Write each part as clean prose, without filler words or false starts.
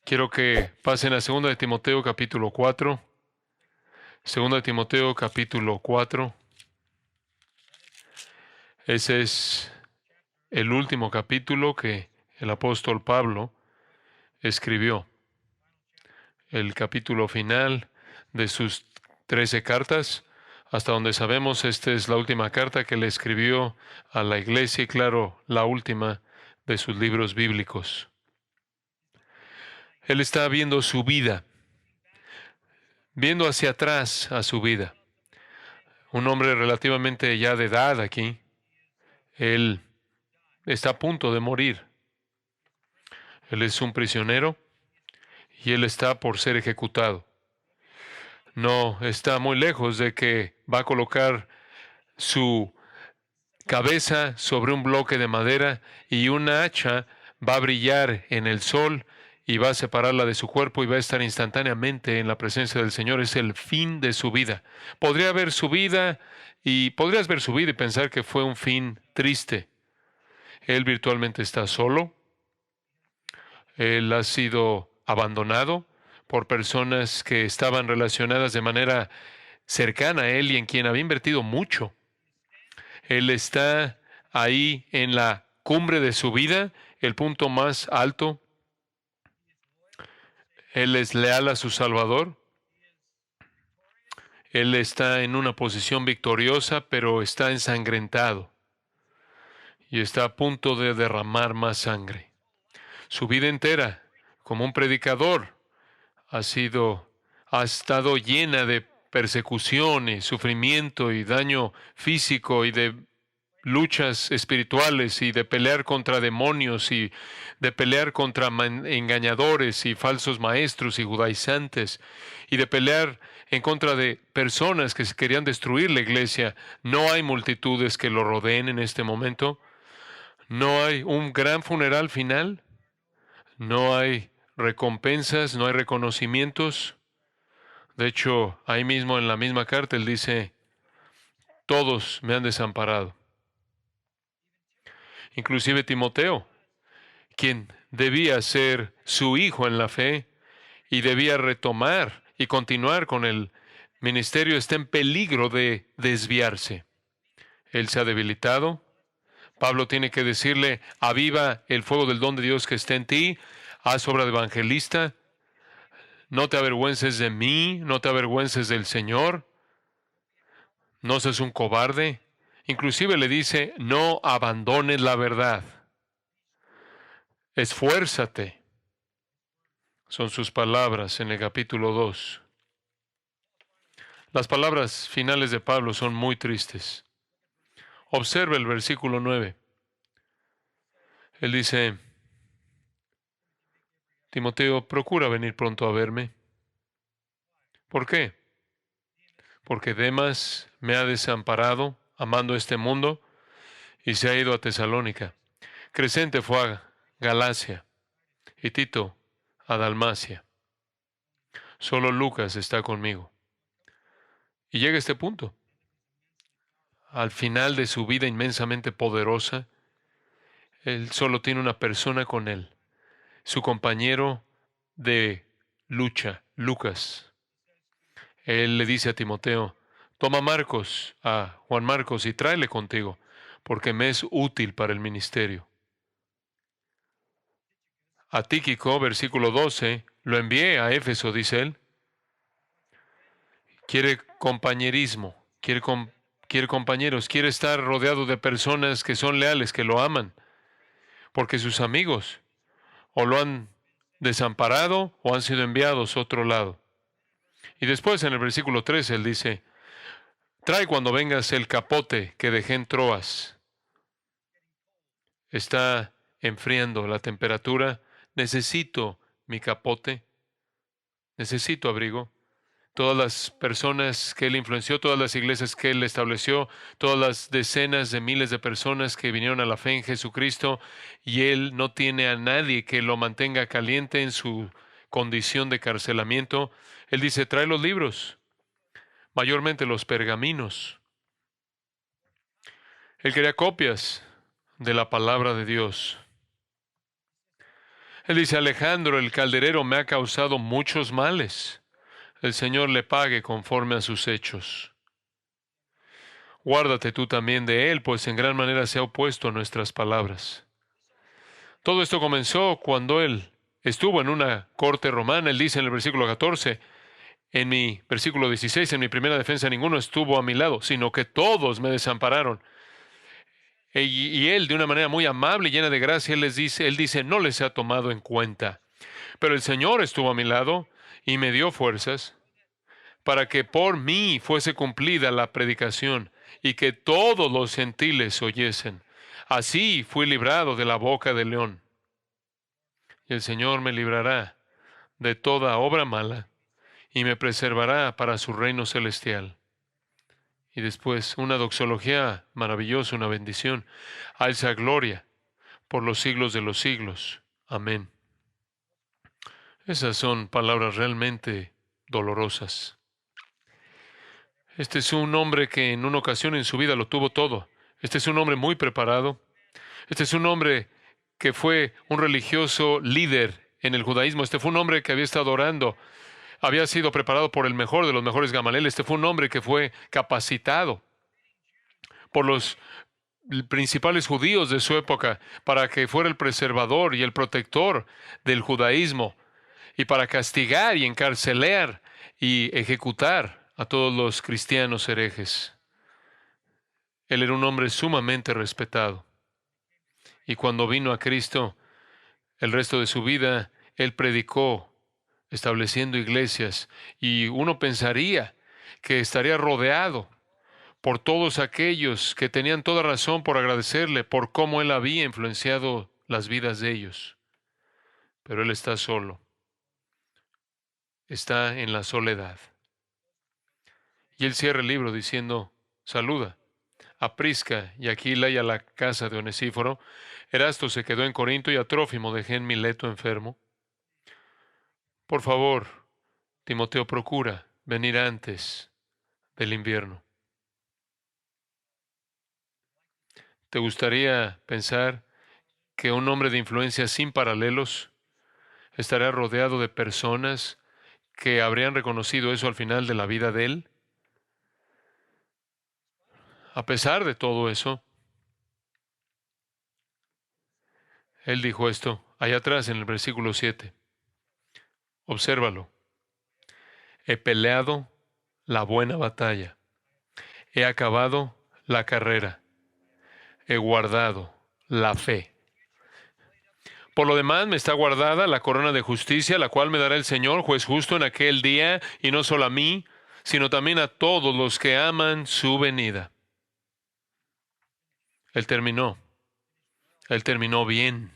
Quiero que pasen a 2 de Timoteo capítulo 4. 2 de Timoteo capítulo 4. Ese es el último capítulo que el apóstol Pablo escribió. El capítulo final de sus 13 cartas. Hasta donde sabemos, esta es la última carta que le escribió a la iglesia y, claro, la última de sus libros bíblicos. Él está viendo su vida, viendo hacia atrás a su vida. Un hombre relativamente ya de edad aquí. Él está a punto de morir. Él es un prisionero y él está por ser ejecutado. No está muy lejos de que va a colocar su cabeza sobre un bloque de madera y una hacha va a brillar en el sol y va a separarla de su cuerpo y va a estar instantáneamente en la presencia del Señor. Es el fin de su vida. Podrías ver su vida y pensar que fue un fin triste. Él virtualmente está solo. Él ha sido abandonado por personas que estaban relacionadas de manera cercana a él y en quien había invertido mucho. Él está ahí en la cumbre de su vida, el punto más alto. Él es leal a su Salvador. Él está en una posición victoriosa, pero está ensangrentado y está a punto de derramar más sangre. Su vida entera, como un predicador, ha estado llena de persecución y sufrimiento y daño físico y de luchas espirituales y de pelear contra demonios y de pelear contra engañadores y falsos maestros y judaizantes y de pelear en contra de personas que querían destruir la iglesia. No hay multitudes que lo rodeen en este momento. No hay un gran funeral final. No hay recompensas, no hay reconocimientos. De hecho, ahí mismo en la misma carta él dice, todos me han desamparado. Inclusive Timoteo, quien debía ser su hijo en la fe y debía retomar y continuar con el ministerio, está en peligro de desviarse. Él se ha debilitado. Pablo tiene que decirle, aviva el fuego del don de Dios que está en ti, haz obra de evangelista, no te avergüences de mí, no te avergüences del Señor, no seas un cobarde. Inclusive le dice, no abandones la verdad, esfuérzate. Son sus palabras en el capítulo 2. Las palabras finales de Pablo son muy tristes. Observe el versículo 9. Él dice, Timoteo, procura venir pronto a verme. ¿Por qué? Porque Demas me ha desamparado, amando este mundo, y se ha ido a Tesalónica. Crescente fue a Galacia, y Tito a Dalmacia. Solo Lucas está conmigo. Y llega a este punto. Al final de su vida inmensamente poderosa, él solo tiene una persona con él, su compañero de lucha, Lucas. Él le dice a Timoteo, toma a Juan Marcos, y tráele contigo, porque me es útil para el ministerio. A Tíquico, versículo 12, lo envié a Éfeso, dice él. Quiere compañerismo, quiere compañeros, quiere estar rodeado de personas que son leales, que lo aman, porque sus amigos o lo han desamparado o han sido enviados a otro lado. Y después en el versículo 13 él dice, trae cuando vengas el capote que dejé en Troas. Está enfriando la temperatura. Necesito mi capote. Necesito abrigo. Todas las personas que él influenció, todas las iglesias que él estableció, todas las decenas de miles de personas que vinieron a la fe en Jesucristo, y él no tiene a nadie que lo mantenga caliente en su condición de carcelamiento. Él dice, trae los libros, mayormente los pergaminos. Él quería copias de la palabra de Dios. Él dice, Alejandro, el calderero me ha causado muchos males. El Señor le pague conforme a sus hechos. Guárdate tú también de él, pues en gran manera se ha opuesto a nuestras palabras. Todo esto comenzó cuando él estuvo en una corte romana. Él dice en el versículo 14, en mi versículo 16, en mi primera defensa ninguno estuvo a mi lado, sino que todos me desampararon. Y él, de una manera muy amable y llena de gracia, él dice, no les ha tomado en cuenta. Pero el Señor estuvo a mi lado y me dio fuerzas para que por mí fuese cumplida la predicación y que todos los gentiles oyesen. Así fui librado de la boca del león. Y el Señor me librará de toda obra mala y me preservará para su reino celestial. Y después, una doxología maravillosa, una bendición. A esa gloria por los siglos de los siglos. Amén. Esas son palabras realmente dolorosas. Este es un hombre que en una ocasión en su vida lo tuvo todo. Este es un hombre muy preparado. Este es un hombre que fue un religioso líder en el judaísmo. Este fue un hombre que había estado orando. Había sido preparado por el mejor de los mejores Gamaliel. Este fue un hombre que fue capacitado por los principales judíos de su época para que fuera el preservador y el protector del judaísmo y para castigar y encarcelar y ejecutar a todos los cristianos herejes. Él era un hombre sumamente respetado. Y cuando vino a Cristo, el resto de su vida, él predicó, estableciendo iglesias, y uno pensaría que estaría rodeado por todos aquellos que tenían toda razón por agradecerle por cómo él había influenciado las vidas de ellos. Pero él está solo, está en la soledad. Y él cierra el libro diciendo, saluda a Prisca y a Aquila y a la casa de Onesíforo. Erasto se quedó en Corinto y a Trófimo dejé en Mileto enfermo. Por favor, Timoteo, procura venir antes del invierno. ¿Te gustaría pensar que un hombre de influencia sin paralelos estará rodeado de personas que habrían reconocido eso al final de la vida de él? A pesar de todo eso, él dijo esto allá atrás en el versículo 7. Obsérvalo. He peleado la buena batalla. He acabado la carrera. He guardado la fe. Por lo demás, me está guardada la corona de justicia, la cual me dará el Señor, juez justo, en aquel día, y no solo a mí, sino también a todos los que aman su venida. Él terminó. Él terminó bien.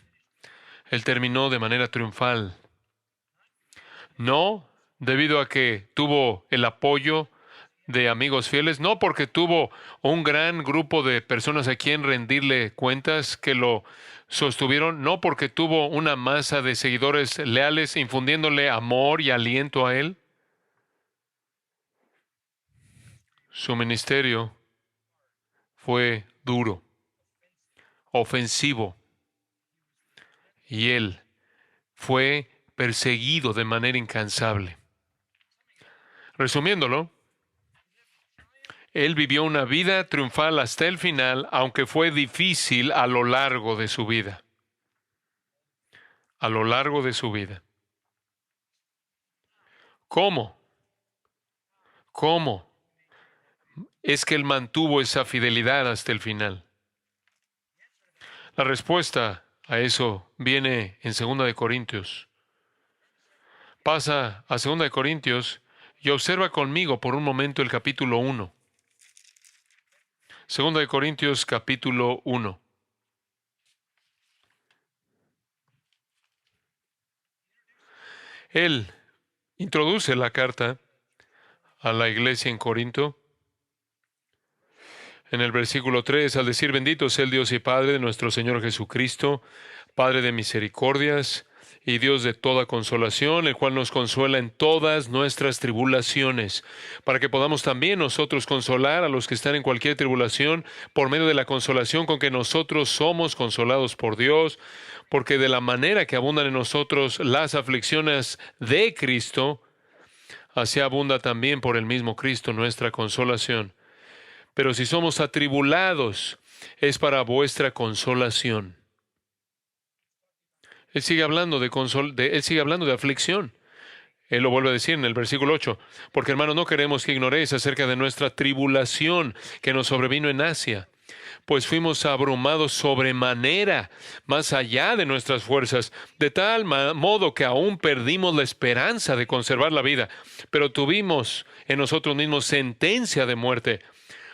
Él terminó de manera triunfal. No debido a que tuvo el apoyo de amigos fieles, no porque tuvo un gran grupo de personas a quien rendirle cuentas que lo sostuvieron, no porque tuvo una masa de seguidores leales infundiéndole amor y aliento a él. Su ministerio fue duro, ofensivo, y él fue perseguido de manera incansable. Resumiéndolo, él vivió una vida triunfal hasta el final, aunque fue difícil a lo largo de su vida. A lo largo de su vida. ¿Cómo? ¿Cómo es que él mantuvo esa fidelidad hasta el final? La respuesta a eso viene en 2 de Corintios. Pasa a 2 de Corintios y observa conmigo por un momento el capítulo 1. 2 de Corintios capítulo 1. Él introduce la carta a la iglesia en Corinto. En el versículo 3, al decir, bendito sea el Dios y Padre de nuestro Señor Jesucristo, Padre de misericordias y Dios de toda consolación, el cual nos consuela en todas nuestras tribulaciones, para que podamos también nosotros consolar a los que están en cualquier tribulación por medio de la consolación con que nosotros somos consolados por Dios, porque de la manera que abundan en nosotros las aflicciones de Cristo, así abunda también por el mismo Cristo nuestra consolación. Pero si somos atribulados, es para vuestra consolación. Él sigue hablando él sigue hablando de aflicción. Él lo vuelve a decir en el versículo 8, porque hermanos, no queremos que ignoréis acerca de nuestra tribulación que nos sobrevino en Asia, pues fuimos abrumados sobremanera, más allá de nuestras fuerzas, de tal modo que aún perdimos la esperanza de conservar la vida, pero tuvimos en nosotros mismos sentencia de muerte,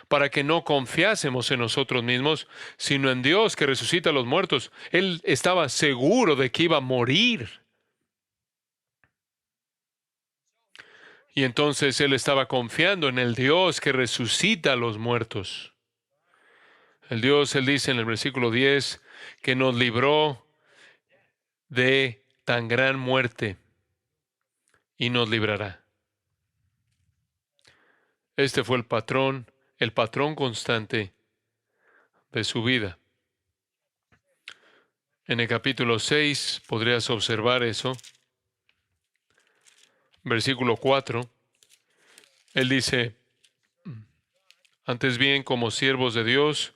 para que no confiásemos en nosotros mismos, sino en Dios que resucita a los muertos. Él estaba seguro de que iba a morir. Y entonces él estaba confiando en el Dios que resucita a los muertos. El Dios, él dice en el versículo 10, que nos libró de tan gran muerte y nos librará. Este fue el patrón constante de su vida. En el capítulo 6 podrías observar eso. Versículo 4, él dice, antes bien, como siervos de Dios,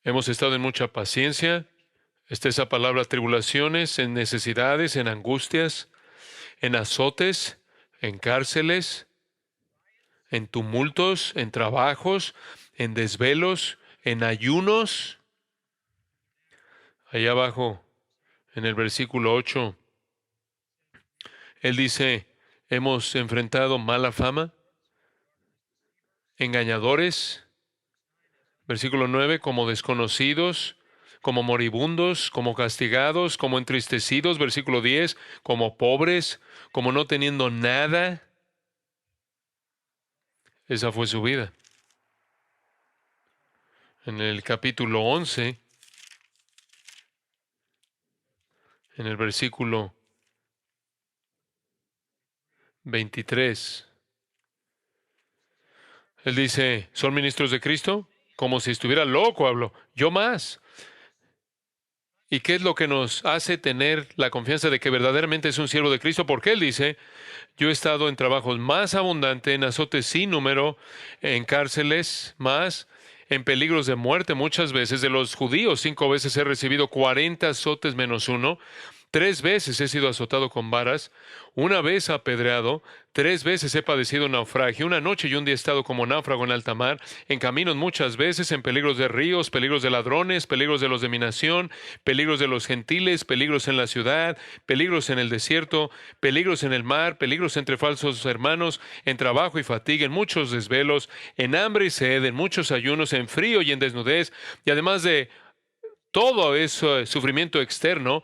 hemos estado en mucha paciencia. Está esa palabra tribulaciones, en necesidades, en angustias, en azotes, en cárceles, en tumultos, en trabajos, en desvelos, en ayunos. Allá abajo, en el versículo 8, él dice, hemos enfrentado mala fama, engañadores. Versículo 9, como desconocidos, como moribundos, como castigados, como entristecidos. Versículo 10, como pobres, como no teniendo nada. Esa fue su vida. En el capítulo 11, en el versículo 23, él dice, ¿son ministros de Cristo? Como si estuviera loco, hablo. Yo más. ¿Y qué es lo que nos hace tener la confianza de que verdaderamente es un siervo de Cristo? Porque él dice, yo he estado en trabajos más abundantes, en azotes sin número, en cárceles más, en peligros de muerte muchas veces. De los judíos, 5 veces he recibido 40 azotes menos uno. 3 veces he sido azotado con varas, 1 vez apedreado, 3 veces he padecido naufragio, 1 noche y 1 día he estado como náufrago en alta mar, en caminos muchas veces, en peligros de ríos, peligros de ladrones, peligros de los de mi nación, peligros de los gentiles, peligros en la ciudad, peligros en el desierto, peligros en el mar, peligros entre falsos hermanos, en trabajo y fatiga, en muchos desvelos, en hambre y sed, en muchos ayunos, en frío y en desnudez, y además de todo ese sufrimiento externo,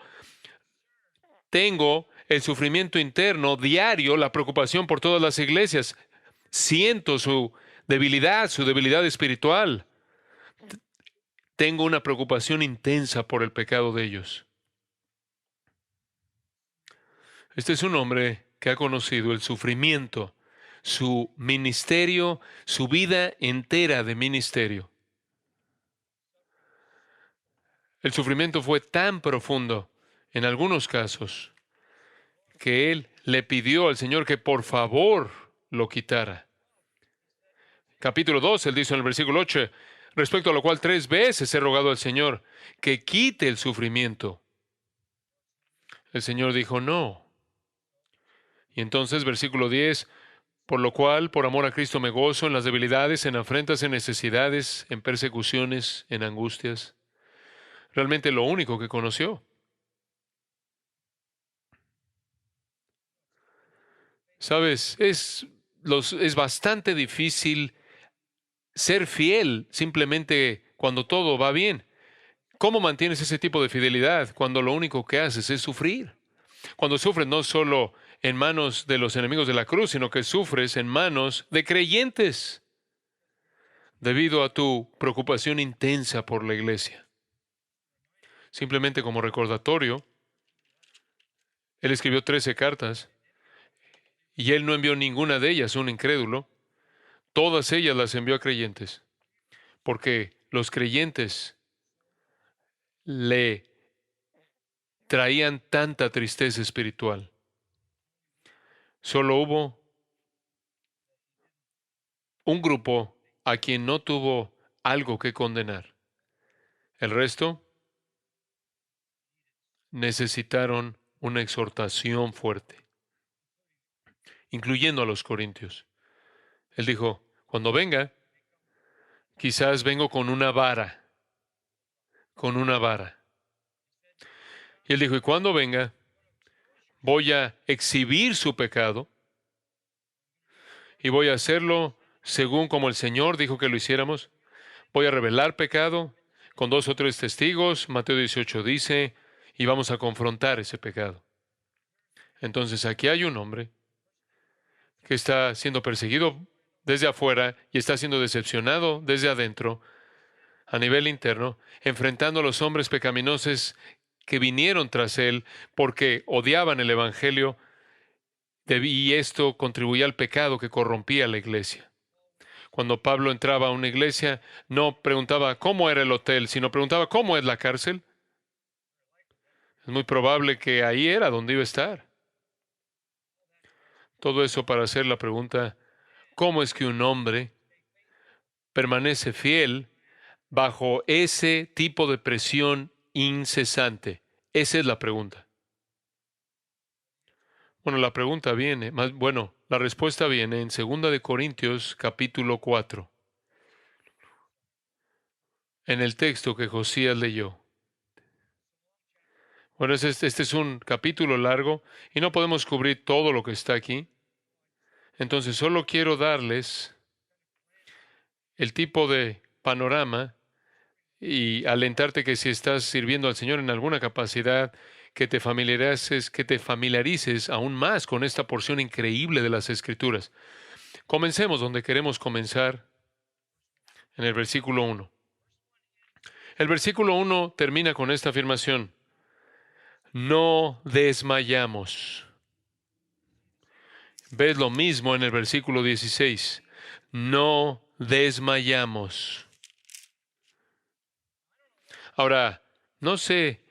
tengo el sufrimiento interno diario, la preocupación por todas las iglesias. Siento su debilidad espiritual. Tengo una preocupación intensa por el pecado de ellos. Este es un hombre que ha conocido el sufrimiento, su ministerio, su vida entera de ministerio. El sufrimiento fue tan profundo, en algunos casos, que él le pidió al Señor que por favor lo quitara. Capítulo 2, él dice en el versículo 8, respecto a lo cual 3 veces he rogado al Señor que quite el sufrimiento. El Señor dijo no. Y entonces, versículo 10, por lo cual, por amor a Cristo me gozo en las debilidades, en afrentas, en necesidades, en persecuciones, en angustias. Realmente lo único que conoció. Sabes, es bastante difícil ser fiel simplemente cuando todo va bien. ¿Cómo mantienes ese tipo de fidelidad cuando lo único que haces es sufrir? Cuando sufres no solo en manos de los enemigos de la cruz, sino que sufres en manos de creyentes debido a tu preocupación intensa por la iglesia. Simplemente como recordatorio, Él escribió 13 cartas y él no envió ninguna de ellas a un incrédulo. Todas ellas las envió a creyentes, porque los creyentes le traían tanta tristeza espiritual. Solo hubo un grupo a quien no tuvo algo que condenar. El resto necesitaron una exhortación fuerte, incluyendo a los corintios. Él dijo, cuando venga, quizás vengo con una vara, con una vara. Y él dijo, y cuando venga, voy a exhibir su pecado y voy a hacerlo según como el Señor dijo que lo hiciéramos. Voy a revelar pecado con 2 o 3 testigos. Mateo 18 dice, y vamos a confrontar ese pecado. Entonces aquí hay un hombre que está siendo perseguido desde afuera y está siendo decepcionado desde adentro, a nivel interno, enfrentando a los hombres pecaminosos que vinieron tras él porque odiaban el Evangelio y esto contribuía al pecado que corrompía a la iglesia. Cuando Pablo entraba a una iglesia, no preguntaba cómo era el hotel, sino preguntaba cómo es la cárcel. Es muy probable que ahí era donde iba a estar. Todo eso para hacer la pregunta, ¿cómo es que un hombre permanece fiel bajo ese tipo de presión incesante? Esa es la pregunta. Bueno, la respuesta viene en 2 de Corintios capítulo 4, en el texto que Josías leyó. Bueno, este es un capítulo largo y no podemos cubrir todo lo que está aquí. Entonces, solo quiero darles el tipo de panorama y alentarte que si estás sirviendo al Señor en alguna capacidad, que te familiarices aún más con esta porción increíble de las Escrituras. Comencemos donde queremos comenzar, en el versículo 1. El versículo 1 termina con esta afirmación: no desmayamos. Ves lo mismo en el versículo 16. No desmayamos. Ahora, no sé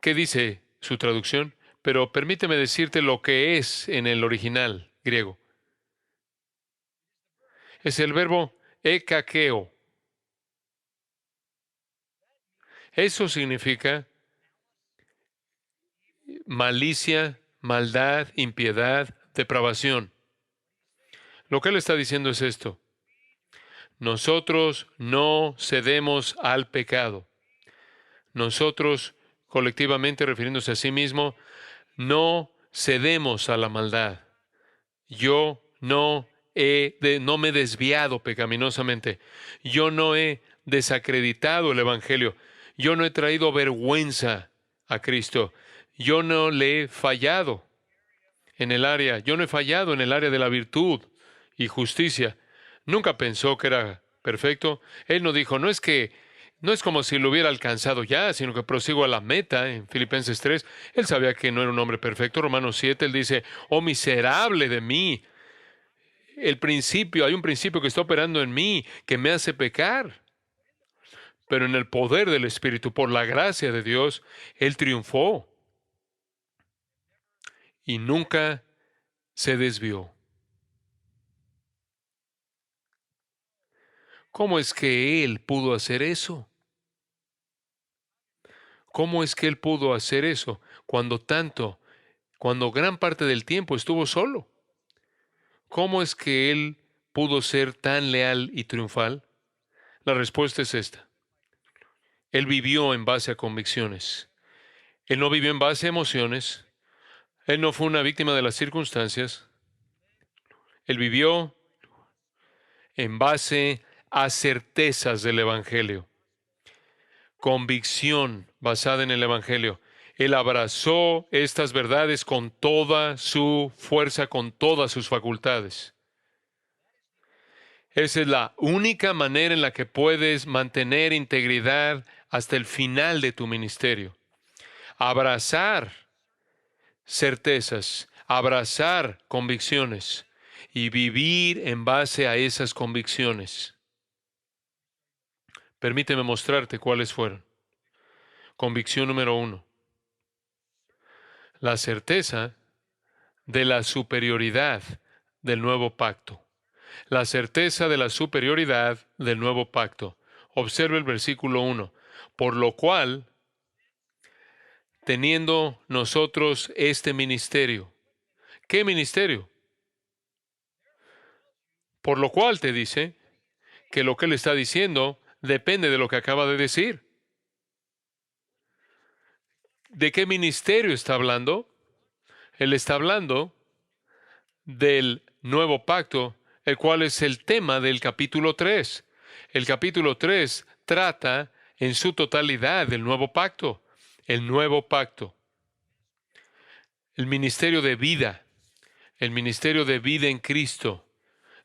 qué dice su traducción, pero permíteme decirte lo que es en el original griego. Es el verbo ekakeo. Eso significa malicia, maldad, impiedad, depravación. Lo que él está diciendo es esto: nosotros no cedemos al pecado. Nosotros, colectivamente refiriéndose a sí mismo, no cedemos a la maldad. Yo no me he desviado pecaminosamente. Yo no he desacreditado el Evangelio. Yo no he traído vergüenza a Cristo. Yo no le he fallado yo no he fallado en el área de la virtud y justicia. Nunca pensó que era perfecto. Él no dijo, no es como si lo hubiera alcanzado ya, sino que prosigo a la meta en Filipenses 3. Él sabía que no era un hombre perfecto. Romanos 7, él dice, oh miserable de mí. Hay un principio que está operando en mí que me hace pecar. Pero en el poder del Espíritu, por la gracia de Dios, Él triunfó y nunca se desvió. ¿Cómo es que Él pudo hacer eso? ¿Cómo es que Él pudo hacer eso cuando gran parte del tiempo estuvo solo? ¿Cómo es que Él pudo ser tan leal y triunfal? La respuesta es esta. Él vivió en base a convicciones. Él no vivió en base a emociones. Él no fue una víctima de las circunstancias. Él vivió en base a certezas del Evangelio. Convicción basada en el Evangelio. Él abrazó estas verdades con toda su fuerza, con todas sus facultades. Esa es la única manera en la que puedes mantener integridad hasta el final de tu ministerio. Abrazar certezas, abrazar convicciones y vivir en base a esas convicciones. Permíteme mostrarte cuáles fueron. Convicción número 1. La certeza de la superioridad del nuevo pacto. La certeza de la superioridad del nuevo pacto. Observe el versículo 1. Por lo cual, teniendo nosotros este ministerio. ¿Qué ministerio? Por lo cual te dice que lo que él está diciendo depende de lo que acaba de decir. ¿De qué ministerio está hablando? Él está hablando del nuevo pacto, el cual es el tema del capítulo 3. El capítulo 3 trata en su totalidad del nuevo pacto. El nuevo pacto. El ministerio de vida. El ministerio de vida en Cristo.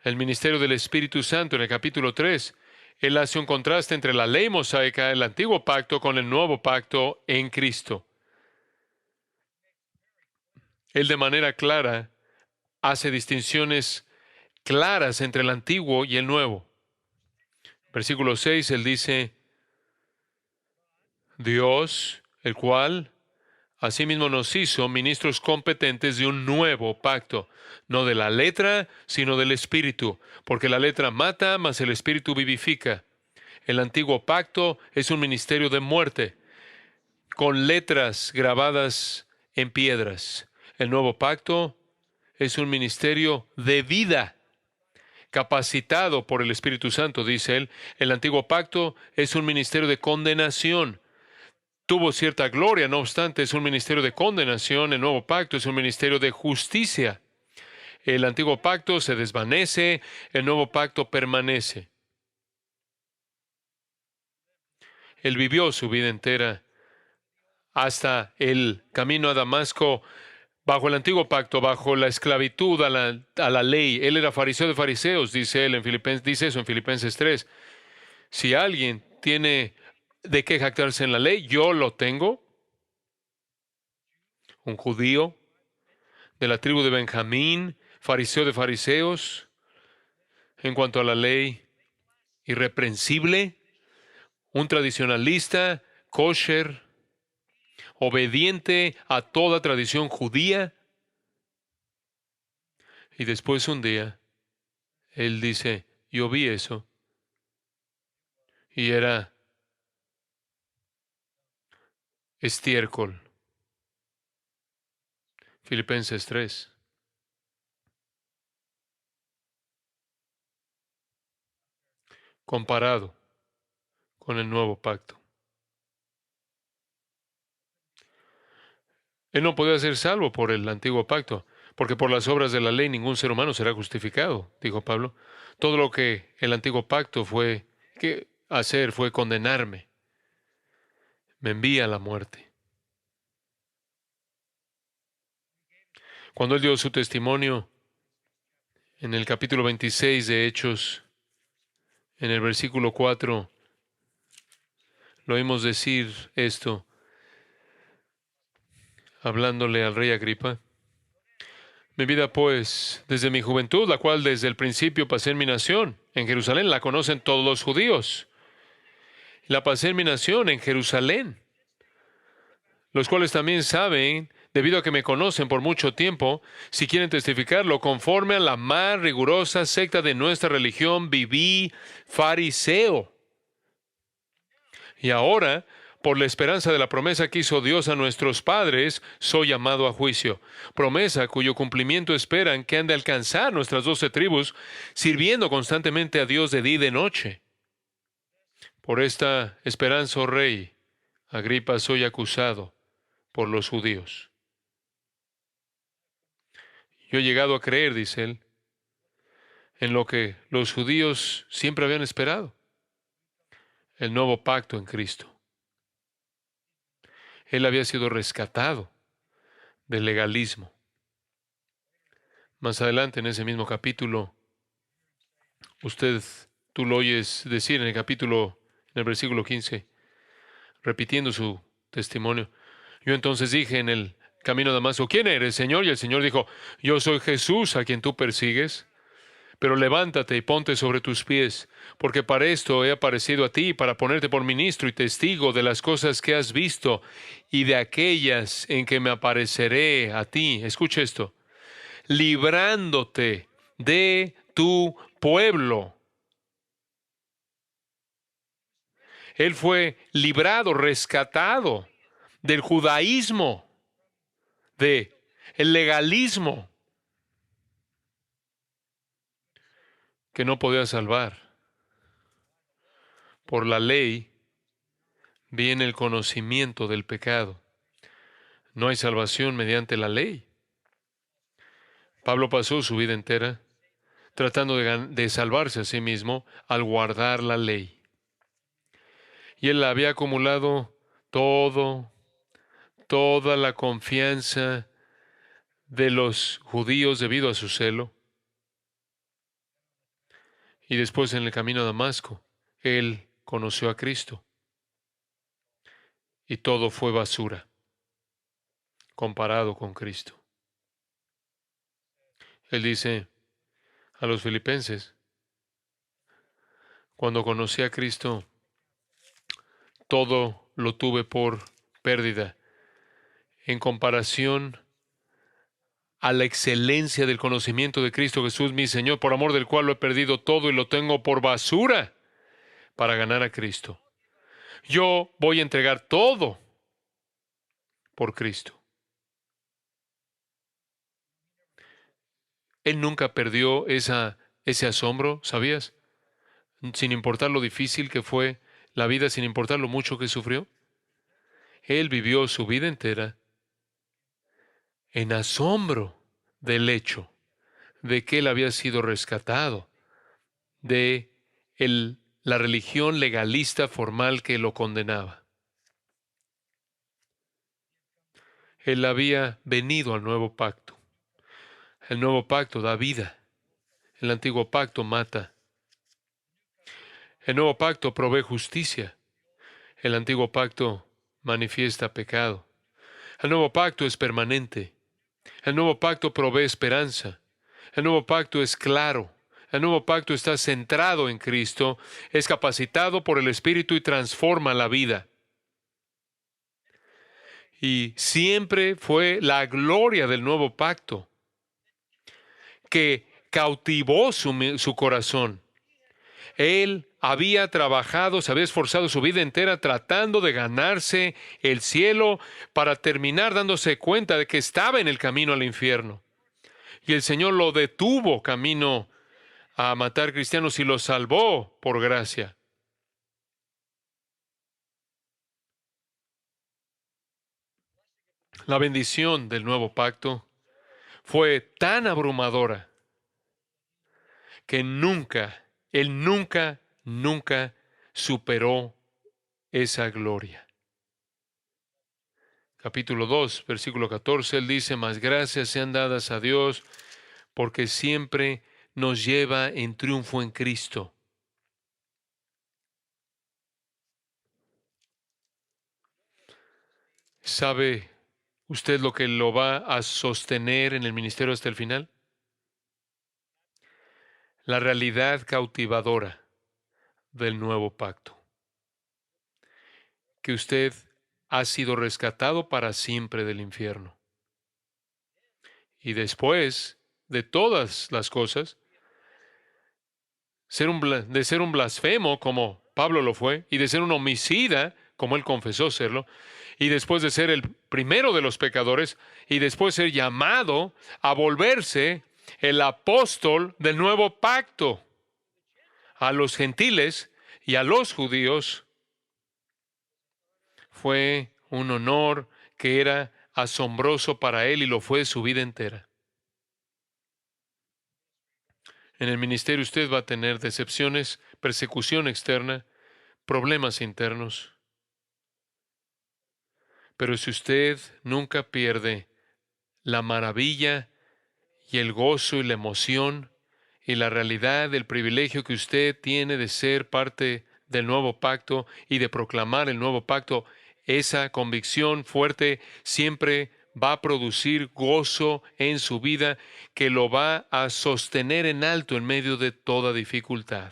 El ministerio del Espíritu Santo en el capítulo 3. Él hace un contraste entre la ley mosaica, el antiguo pacto, con el nuevo pacto en Cristo. Él de manera clara hace distinciones claras entre el antiguo y el nuevo. Versículo 6, él dice, Dios, el cual asimismo nos hizo ministros competentes de un nuevo pacto, no de la letra, sino del Espíritu, porque la letra mata, mas el Espíritu vivifica. El antiguo pacto es un ministerio de muerte, con letras grabadas en piedras. El nuevo pacto es un ministerio de vida, capacitado por el Espíritu Santo, dice él. El antiguo pacto es un ministerio de condenación. Tuvo cierta gloria, no obstante, es un ministerio de condenación. El nuevo pacto es un ministerio de justicia. El antiguo pacto se desvanece, el nuevo pacto permanece. Él vivió su vida entera hasta el camino a Damasco bajo el antiguo pacto, bajo la esclavitud a la ley. Él era fariseo de fariseos, dice él dice eso en Filipenses 3. Si alguien tiene de qué jactarse en la ley, yo lo tengo. Un judío de la tribu de Benjamín, fariseo de fariseos, en cuanto a la ley, irreprensible, un tradicionalista, kosher, obediente a toda tradición judía. Y después un día, él dice, yo vi eso, y era estiércol. Filipenses 3. Comparado con el nuevo pacto. Él no podía ser salvo por el antiguo pacto, porque por las obras de la ley ningún ser humano será justificado, dijo Pablo. Todo lo que el antiguo pacto fue hacer fue condenarme. Me envía a la muerte. Cuando él dio su testimonio en el capítulo 26 de Hechos, en el versículo 4, lo oímos decir esto, hablándole al rey Agripa. Mi vida, pues, desde mi juventud, la cual desde el principio pasé en mi nación, en Jerusalén, la conocen todos los judíos. La pasé en mi nación, en Jerusalén, los cuales también saben, debido a que me conocen por mucho tiempo, si quieren testificarlo, conforme a la más rigurosa secta de nuestra religión, viví fariseo. Y ahora, por la esperanza de la promesa que hizo Dios a nuestros padres, soy llamado a juicio. Promesa cuyo cumplimiento esperan que han de alcanzar nuestras 12 tribus, sirviendo constantemente a Dios de día y de noche. Por esta esperanza, oh rey, Agripa, soy acusado por los judíos. Yo he llegado a creer, dice él, en lo que los judíos siempre habían esperado, el nuevo pacto en Cristo. Él había sido rescatado del legalismo. Más adelante, en ese mismo capítulo, tú lo oyes decir en el versículo 15, repitiendo su testimonio. Yo entonces dije en el camino a Damasco, ¿quién eres, Señor? Y el Señor dijo, yo soy Jesús a quien tú persigues. Pero levántate y ponte sobre tus pies, porque para esto he aparecido a ti, para ponerte por ministro y testigo de las cosas que has visto y de aquellas en que me apareceré a ti. Escucha esto, librándote de tu pueblo. Él fue librado, rescatado del judaísmo, de el legalismo que no podía salvar. Por la ley viene el conocimiento del pecado. No hay salvación mediante la ley. Pablo pasó su vida entera tratando de salvarse a sí mismo al guardar la ley. Y él había acumulado toda la confianza de los judíos debido a su celo. Y después en el camino a Damasco, él conoció a Cristo. Y todo fue basura comparado con Cristo. Él dice a los filipenses, cuando conocí a Cristo, todo lo tuve por pérdida en comparación a la excelencia del conocimiento de Cristo Jesús, mi Señor, por amor del cual lo he perdido todo y lo tengo por basura para ganar a Cristo. Yo voy a entregar todo por Cristo. Él nunca perdió ese asombro, ¿sabías? Sin importar lo difícil que fue la vida, sin importar lo mucho que sufrió. Él vivió su vida entera en asombro del hecho de que él había sido rescatado de la religión legalista formal que lo condenaba. Él había venido al nuevo pacto. El nuevo pacto da vida. El antiguo pacto mata. El nuevo pacto provee justicia. El antiguo pacto manifiesta pecado. El nuevo pacto es permanente. El nuevo pacto provee esperanza. El nuevo pacto es claro. El nuevo pacto está centrado en Cristo, es capacitado por el Espíritu y transforma la vida. Y siempre fue la gloria del nuevo pacto que cautivó su corazón. Él había trabajado, se había esforzado su vida entera tratando de ganarse el cielo para terminar dándose cuenta de que estaba en el camino al infierno. Y el Señor lo detuvo camino a matar cristianos y lo salvó por gracia. La bendición del nuevo pacto fue tan abrumadora que él nunca superó esa gloria. Capítulo 2, versículo 14, él dice, mas gracias sean dadas a Dios, porque siempre nos lleva en triunfo en Cristo. ¿Sabe usted lo que lo va a sostener en el ministerio hasta el final? La realidad cautivadora del nuevo pacto. Que usted ha sido rescatado para siempre del infierno. Y después de todas las cosas, de ser un blasfemo como Pablo lo fue, y de ser un homicida como él confesó serlo, y después de ser el primero de los pecadores, y después ser llamado a volverse el apóstol del nuevo pacto a los gentiles y a los judíos, fue un honor que era asombroso para él y lo fue su vida entera. En el ministerio usted va a tener decepciones, persecución externa, problemas internos. Pero si usted nunca pierde la maravilla y el gozo y la emoción y la realidad del privilegio que usted tiene de ser parte del nuevo pacto y de proclamar el nuevo pacto, esa convicción fuerte siempre va a producir gozo en su vida que lo va a sostener en alto en medio de toda dificultad.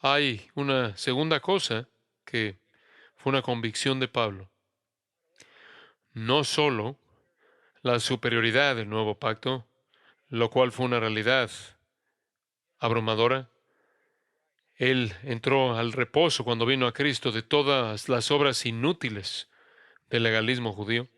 Hay una segunda cosa que fue una convicción de Pablo. No solo la superioridad del nuevo pacto, lo cual fue una realidad abrumadora. Él entró al reposo cuando vino a Cristo de todas las obras inútiles del legalismo judío.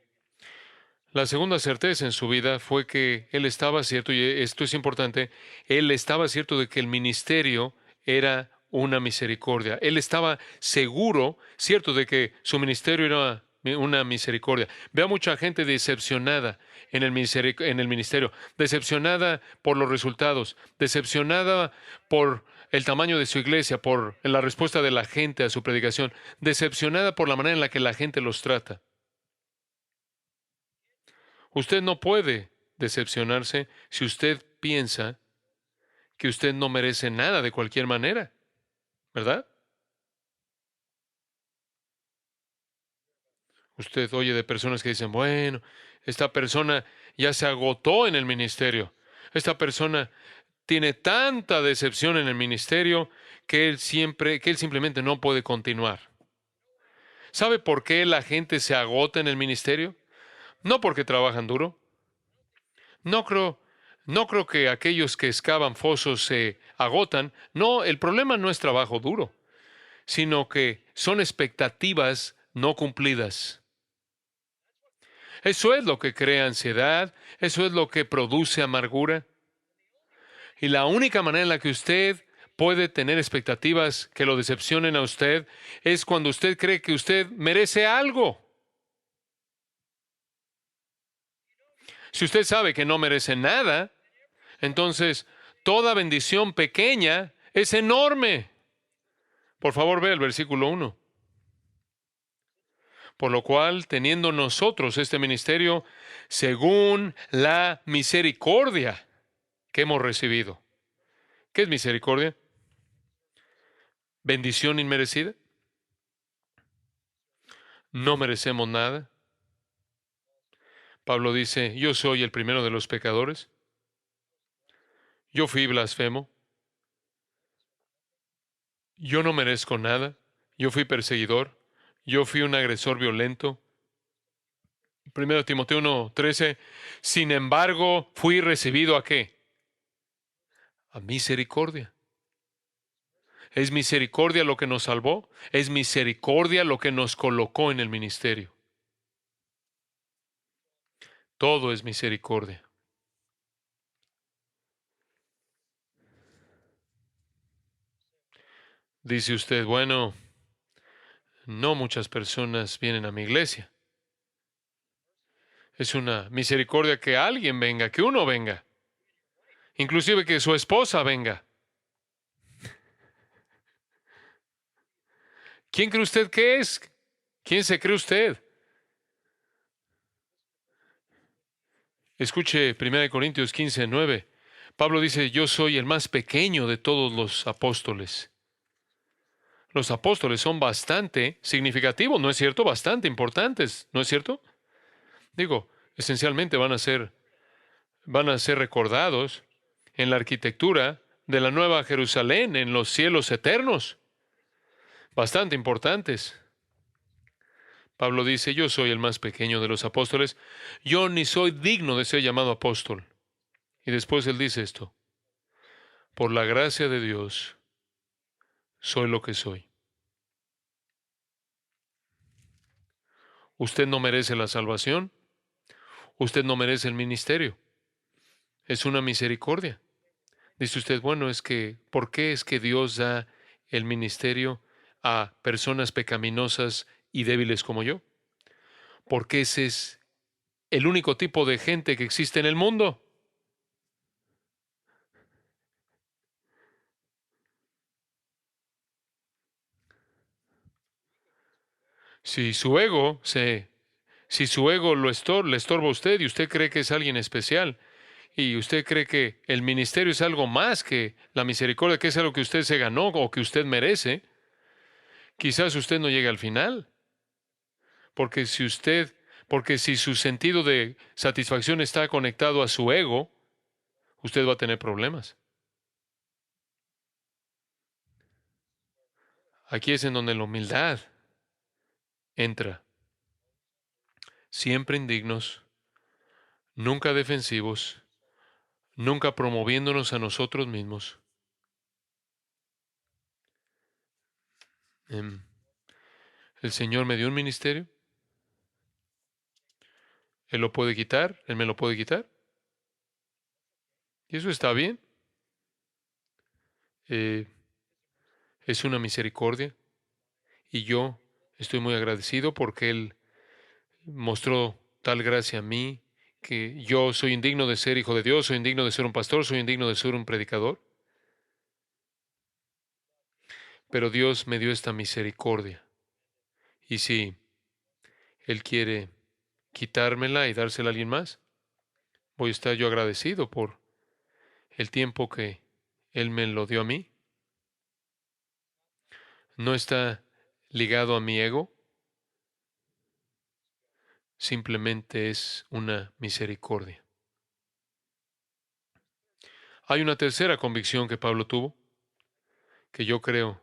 La segunda certeza en su vida fue que él estaba cierto, y esto es importante, él estaba cierto de que el ministerio era una misericordia. Él estaba seguro, cierto, de que su ministerio era una misericordia. Ve a mucha gente decepcionada en el ministerio, decepcionada por los resultados, decepcionada por el tamaño de su iglesia, por la respuesta de la gente a su predicación, decepcionada por la manera en la que la gente los trata. Usted no puede decepcionarse si usted piensa que usted no merece nada de cualquier manera, ¿verdad? Usted oye de personas que dicen, bueno, esta persona ya se agotó en el ministerio. Esta persona tiene tanta decepción en el ministerio que él simplemente no puede continuar. ¿Sabe por qué la gente se agota en el ministerio? No porque trabajan duro. No creo, no creo que aquellos que excavan fosos se agotan. No, el problema no es trabajo duro, sino que son expectativas no cumplidas. Eso es lo que crea ansiedad, eso es lo que produce amargura. Y la única manera en la que usted puede tener expectativas que lo decepcionen a usted es cuando usted cree que usted merece algo. Si usted sabe que no merece nada, entonces toda bendición pequeña es enorme. Por favor, ve el versículo 1. Por lo cual, teniendo nosotros este ministerio, según la misericordia que hemos recibido. ¿Qué es misericordia? Bendición inmerecida. No merecemos nada. Pablo dice, yo soy el primero de los pecadores. Yo fui blasfemo. Yo no merezco nada. Yo fui perseguidor. Yo fui un agresor violento. 1 Timoteo 1:13. Sin embargo, fui recibido ¿a qué? A misericordia. ¿Es misericordia lo que nos salvó? ¿Es misericordia lo que nos colocó en el ministerio? Todo es misericordia. Dice usted, bueno, no muchas personas vienen a mi iglesia. Es una misericordia que alguien venga, que uno venga, inclusive que su esposa venga. ¿Quién cree usted que es? ¿Quién se cree usted? Escuche 1 Corintios 15:9. Pablo dice, yo soy el más pequeño de todos los apóstoles. Los apóstoles son bastante significativos, ¿no es cierto? Bastante importantes, ¿no es cierto? Digo, esencialmente van a ser recordados en la arquitectura de la Nueva Jerusalén, en los cielos eternos. Bastante importantes. Pablo dice, yo soy el más pequeño de los apóstoles, yo ni soy digno de ser llamado apóstol. Y después él dice esto, por la gracia de Dios, soy lo que soy. Usted no merece la salvación, usted no merece el ministerio, es una misericordia. Dice usted, bueno, ¿por qué es que Dios da el ministerio a personas pecaminosas y débiles como yo? Porque ese es el único tipo de gente que existe en el mundo. Si su ego si su ego le estorba a usted y usted cree que es alguien especial y usted cree que el ministerio es algo más que la misericordia, que es algo que usted se ganó o que usted merece, Quizás usted no llegue al final, porque si su sentido de satisfacción está conectado a su ego, usted va a tener problemas. Aquí es en donde la humildad entra. Siempre indignos, nunca defensivos, nunca promoviéndonos a nosotros mismos. El Señor me dio un ministerio. Él lo puede quitar, Él me lo puede quitar. Y eso está bien. Eh, es una misericordia. Y yo estoy muy agradecido porque Él mostró tal gracia a mí, que yo soy indigno de ser hijo de Dios, soy indigno de ser un pastor, soy indigno de ser un predicador. Pero Dios me dio esta misericordia. Y si Él quiere quitármela y dársela a alguien más, voy a estar yo agradecido por el tiempo que Él me lo dio a mí. No está ligado a mi ego, simplemente es una misericordia. Hay una tercera convicción que Pablo tuvo, que yo creo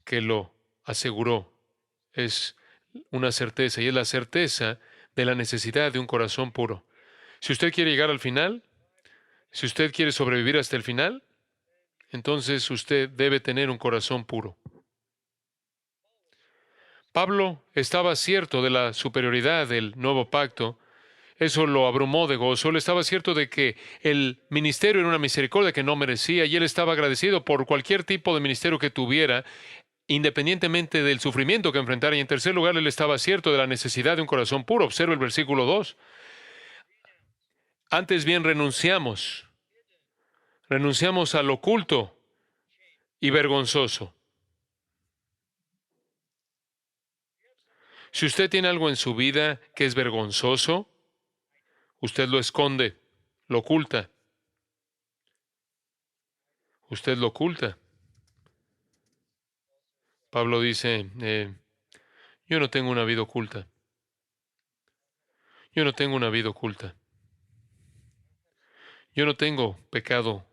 que lo aseguró. Es una certeza, y es la certeza de la necesidad de un corazón puro. Si usted quiere llegar al final, si usted quiere sobrevivir hasta el final, entonces usted debe tener un corazón puro. Pablo estaba cierto de la superioridad del nuevo pacto. Eso lo abrumó de gozo. Él estaba cierto de que el ministerio era una misericordia que no merecía, y él estaba agradecido por cualquier tipo de ministerio que tuviera, independientemente del sufrimiento que enfrentara. Y en tercer lugar, él estaba cierto de la necesidad de un corazón puro. Observa el versículo 2. Antes bien renunciamos al oculto y vergonzoso. Si usted tiene algo en su vida que es vergonzoso, usted lo esconde, lo oculta. Usted lo oculta. Pablo dice, yo no tengo una vida oculta. Yo no tengo una vida oculta. Yo no tengo pecado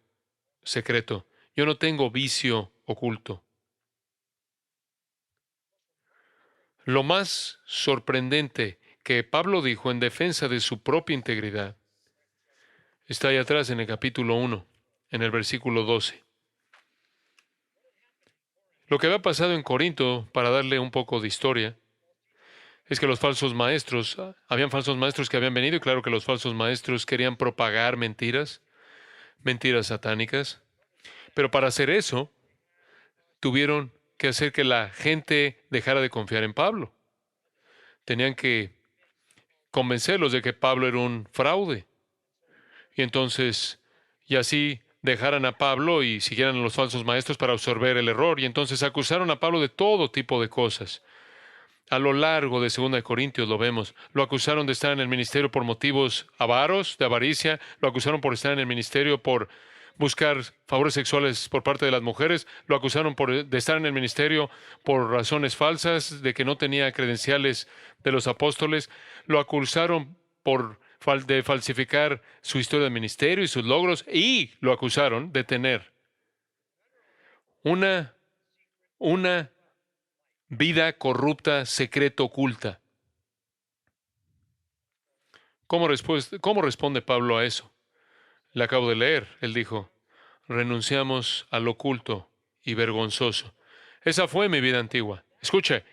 secreto. Yo no tengo vicio oculto. Lo más sorprendente que Pablo dijo en defensa de su propia integridad está ahí atrás en el capítulo 1, en el versículo 12. Lo que había pasado en Corinto, para darle un poco de historia, es que habían falsos maestros que habían venido, y claro que los falsos maestros querían propagar mentiras satánicas, pero para hacer eso, tuvieron que hacer que la gente dejara de confiar en Pablo. Tenían que convencerlos de que Pablo era un fraude. Y entonces, y así dejaran a Pablo y siguieran a los falsos maestros para absorber el error. Y entonces acusaron a Pablo de todo tipo de cosas. A lo largo de 2 de Corintios lo vemos. Lo acusaron de estar en el ministerio por motivos avaros, de avaricia. Lo acusaron por estar en el ministerio por buscar favores sexuales por parte de las mujeres. Lo acusaron de estar en el ministerio por razones falsas, de que no tenía credenciales de los apóstoles. Lo acusaron de falsificar su historia de ministerio y sus logros. Y lo acusaron de tener una, una vida corrupta, secreta, oculta. ¿Cómo responde Pablo a eso? Le acabo de leer. Él dijo, renunciamos al oculto y vergonzoso. Esa fue mi vida antigua. Escuche,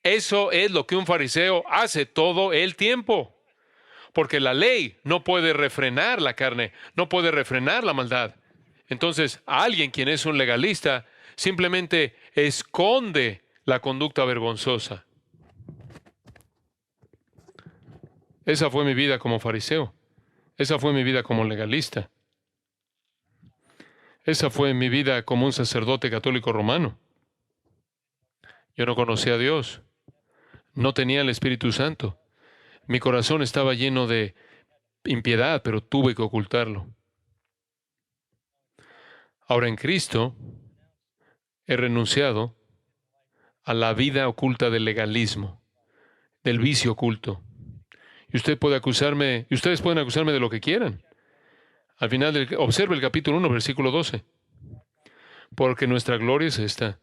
eso es lo que un fariseo hace todo el tiempo. Porque la ley no puede refrenar la carne, no puede refrenar la maldad. Entonces, alguien quien es un legalista simplemente esconde la conducta vergonzosa. Esa fue mi vida como fariseo. Esa fue mi vida como legalista. Esa fue mi vida como un sacerdote católico romano. Yo no conocía a Dios. No tenía el Espíritu Santo. Mi corazón estaba lleno de impiedad, pero tuve que ocultarlo. Ahora en Cristo he renunciado a la vida oculta del legalismo, del vicio oculto. Y usted puede acusarme, y ustedes pueden acusarme de lo que quieran. Al final, observe el capítulo 1, versículo 12. Porque nuestra gloria es esta,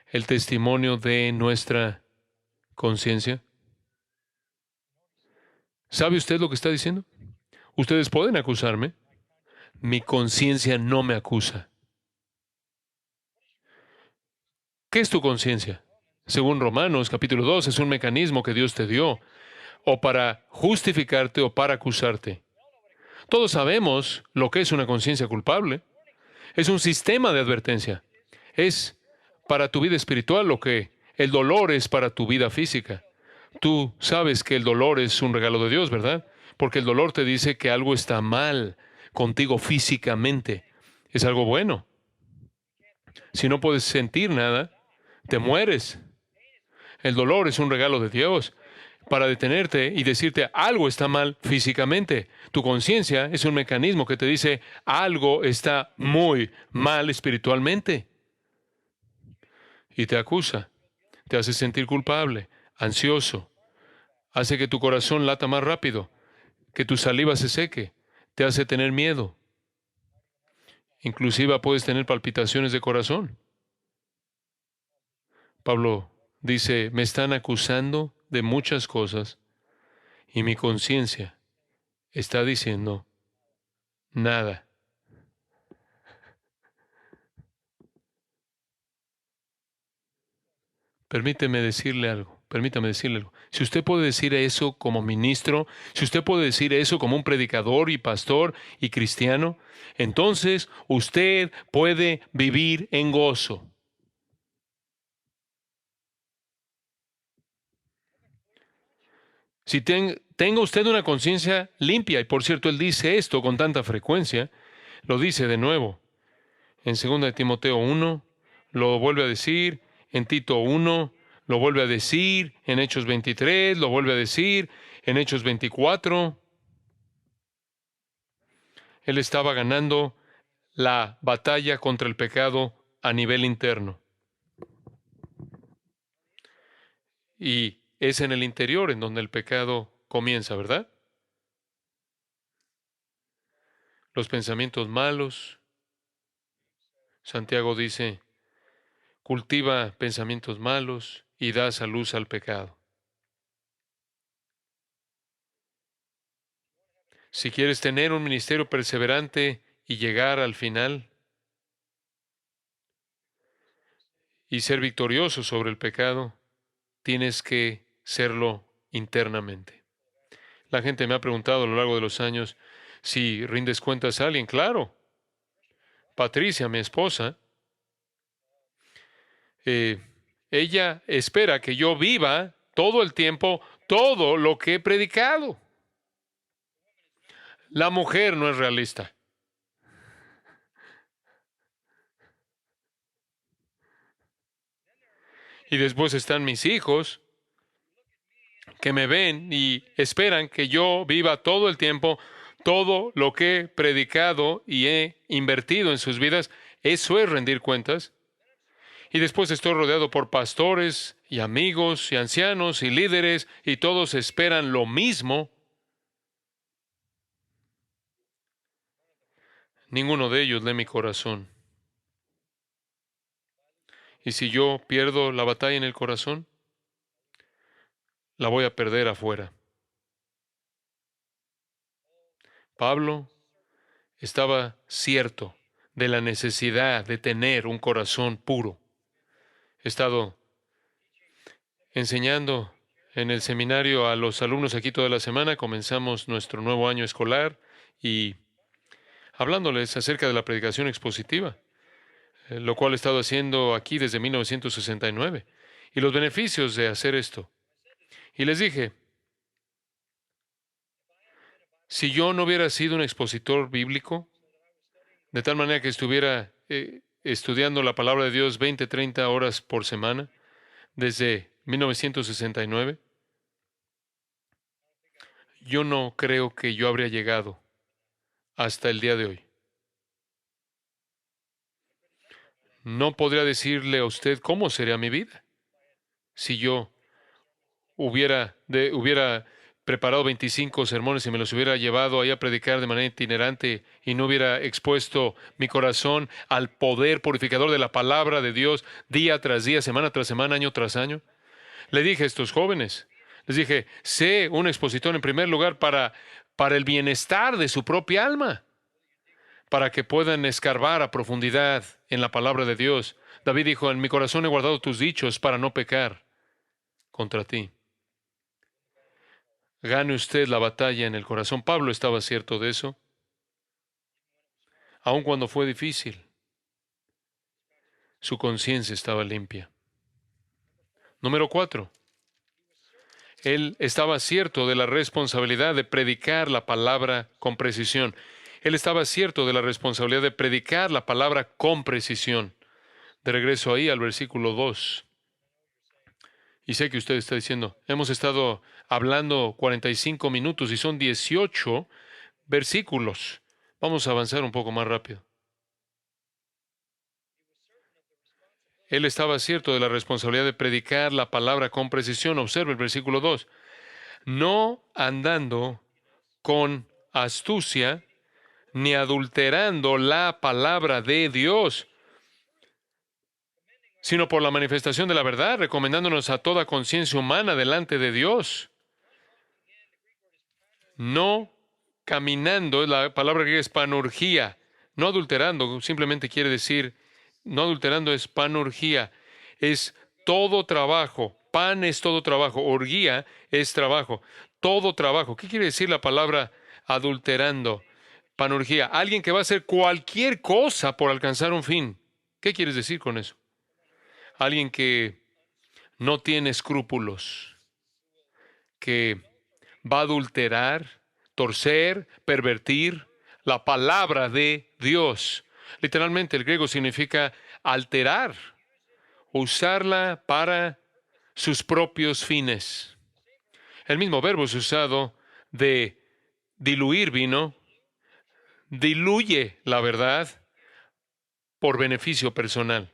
el testimonio de nuestra conciencia. ¿Sabe usted lo que está diciendo? Ustedes pueden acusarme. Mi conciencia no me acusa. ¿Qué es tu conciencia? Según Romanos capítulo 2, es un mecanismo que Dios te dio, o para justificarte o para acusarte. Todos sabemos lo que es una conciencia culpable. Es un sistema de advertencia. Es para tu vida espiritual lo que el dolor es para tu vida física. Tú sabes que el dolor es un regalo de Dios, ¿verdad? Porque el dolor te dice que algo está mal contigo físicamente. Es algo bueno. Si no puedes sentir nada, te mueres. El dolor es un regalo de Dios para detenerte y decirte algo está mal físicamente. Tu conciencia es un mecanismo que te dice algo está muy mal espiritualmente y te acusa, te hace sentir culpable, ansioso, hace que tu corazón lata más rápido, que tu saliva se seque, te hace tener miedo. Inclusive puedes tener palpitaciones de corazón. Pablo dice, me están acusando de muchas cosas y mi conciencia está diciendo nada. Permítame decirle algo, permítame decirle algo. Si usted puede decir eso como ministro, si usted puede decir eso como un predicador y pastor y cristiano, entonces usted puede vivir en gozo. Si tenga usted una conciencia limpia, y por cierto, él dice esto con tanta frecuencia, lo dice de nuevo. En 2 de Timoteo 1, lo vuelve a decir, en Tito 1, lo vuelve a decir, en Hechos 23, lo vuelve a decir, en Hechos 24. Él estaba ganando la batalla contra el pecado a nivel interno. Y es en el interior en donde el pecado comienza, ¿verdad? Los pensamientos malos. Santiago dice, cultiva pensamientos malos y das a luz al pecado. Si quieres tener un ministerio perseverante y llegar al final y ser victorioso sobre el pecado, tienes que serlo internamente. La gente me ha preguntado a lo largo de los años si rindes cuentas a alguien. Claro, Patricia, mi esposa, eh, ella espera que yo viva todo el tiempo todo lo que he predicado. La mujer no es realista. Y después están mis hijos que me ven y esperan que yo viva todo el tiempo todo lo que he predicado y he invertido en sus vidas. Eso es rendir cuentas. Y después estoy rodeado por pastores y amigos y ancianos y líderes y todos esperan lo mismo. Ninguno de ellos lee mi corazón. Y si yo pierdo la batalla en el corazón, la voy a perder afuera. Pablo estaba cierto de la necesidad de tener un corazón puro. He estado enseñando en el seminario a los alumnos aquí toda la semana. Comenzamos nuestro nuevo año escolar y hablándoles acerca de la predicación expositiva, lo cual he estado haciendo aquí desde 1969, y los beneficios de hacer esto. Y les dije, si yo no hubiera sido un expositor bíblico, de tal manera que estuviera estudiando la palabra de Dios 20, 30 horas por semana, desde 1969, yo no creo que yo habría llegado hasta el día de hoy. No podría decirle a usted cómo sería mi vida. si yo hubiera preparado 25 sermones y me los hubiera llevado ahí a predicar de manera itinerante y no hubiera expuesto mi corazón al poder purificador de la palabra de Dios día tras día, semana tras semana, año tras año? Le dije a estos jóvenes, les dije, sé un expositor en primer lugar para el bienestar de su propia alma, para que puedan escarbar a profundidad en la palabra de Dios. David dijo, en mi corazón he guardado tus dichos para no pecar contra ti. Gane usted la batalla en el corazón. Pablo estaba cierto de eso, aun cuando fue difícil. Su conciencia estaba limpia. Número 4. Él estaba cierto de la responsabilidad de predicar la palabra con precisión. Él estaba cierto de la responsabilidad de predicar la palabra con precisión. De regreso ahí al versículo 2. Y sé que usted está diciendo, hemos estado hablando 45 minutos y son 18 versículos. Vamos a avanzar un poco más rápido. Él estaba cierto de la responsabilidad de predicar la palabra con precisión. Observe el versículo 2. No andando con astucia, ni adulterando la palabra de Dios, sino por la manifestación de la verdad, recomendándonos a toda conciencia humana delante de Dios. No caminando, la palabra griega es panorgía, no adulterando, simplemente quiere decir, no adulterando es panorgía, es todo trabajo, pan es todo trabajo, orgía es trabajo, todo trabajo. ¿Qué quiere decir la palabra adulterando? Panorgía, alguien que va a hacer cualquier cosa por alcanzar un fin. ¿Qué quieres decir con eso? Alguien que no tiene escrúpulos, que va a adulterar, torcer, pervertir la palabra de Dios. Literalmente el griego significa alterar, usarla para sus propios fines. El mismo verbo es usado de diluir vino, diluye la verdad por beneficio personal.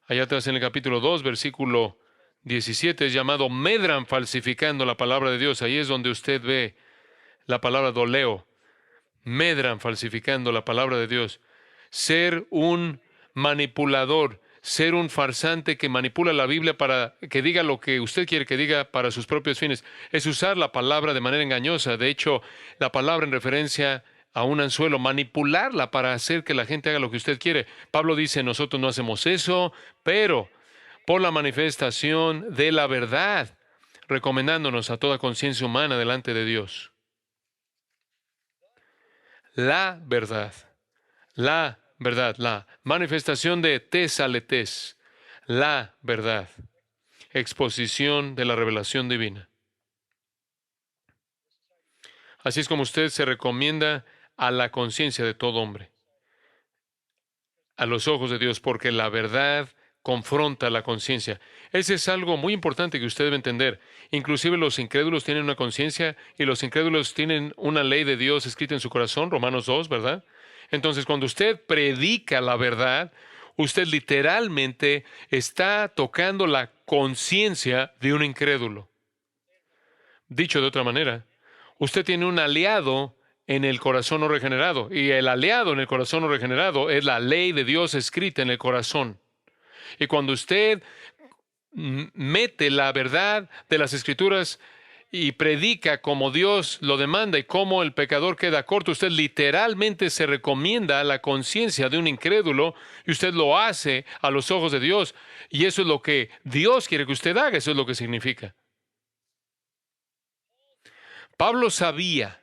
Allá atrás en el capítulo 2, versículo 17, es llamado medran falsificando la palabra de Dios. Ahí es donde usted ve la palabra doleo. Medran falsificando la palabra de Dios. Ser un manipulador, ser un farsante que manipula la Biblia para que diga lo que usted quiere que diga para sus propios fines. Es usar la palabra de manera engañosa. De hecho, la palabra en referencia a un anzuelo, manipularla para hacer que la gente haga lo que usted quiere. Pablo dice, nosotros no hacemos eso, pero por la manifestación de la verdad, recomendándonos a toda conciencia humana delante de Dios. La verdad, la manifestación de tesaletes, la verdad, exposición de la revelación divina. Así es como usted se recomienda a la conciencia de todo hombre, a los ojos de Dios, porque la verdad confronta la conciencia. Ese es algo muy importante que usted debe entender. Inclusive los incrédulos tienen una conciencia y los incrédulos tienen una ley de Dios escrita en su corazón, Romanos 2, ¿verdad? Entonces, cuando usted predica la verdad, usted literalmente está tocando la conciencia de un incrédulo. Dicho de otra manera, usted tiene un aliado en el corazón no regenerado, y el aliado en el corazón no regenerado es la ley de Dios escrita en el corazón. Y cuando usted mete la verdad de las Escrituras y predica como Dios lo demanda y como el pecador queda corto, usted literalmente se recomienda a la conciencia de un incrédulo y usted lo hace a los ojos de Dios. Y eso es lo que Dios quiere que usted haga, eso es lo que significa. Pablo sabía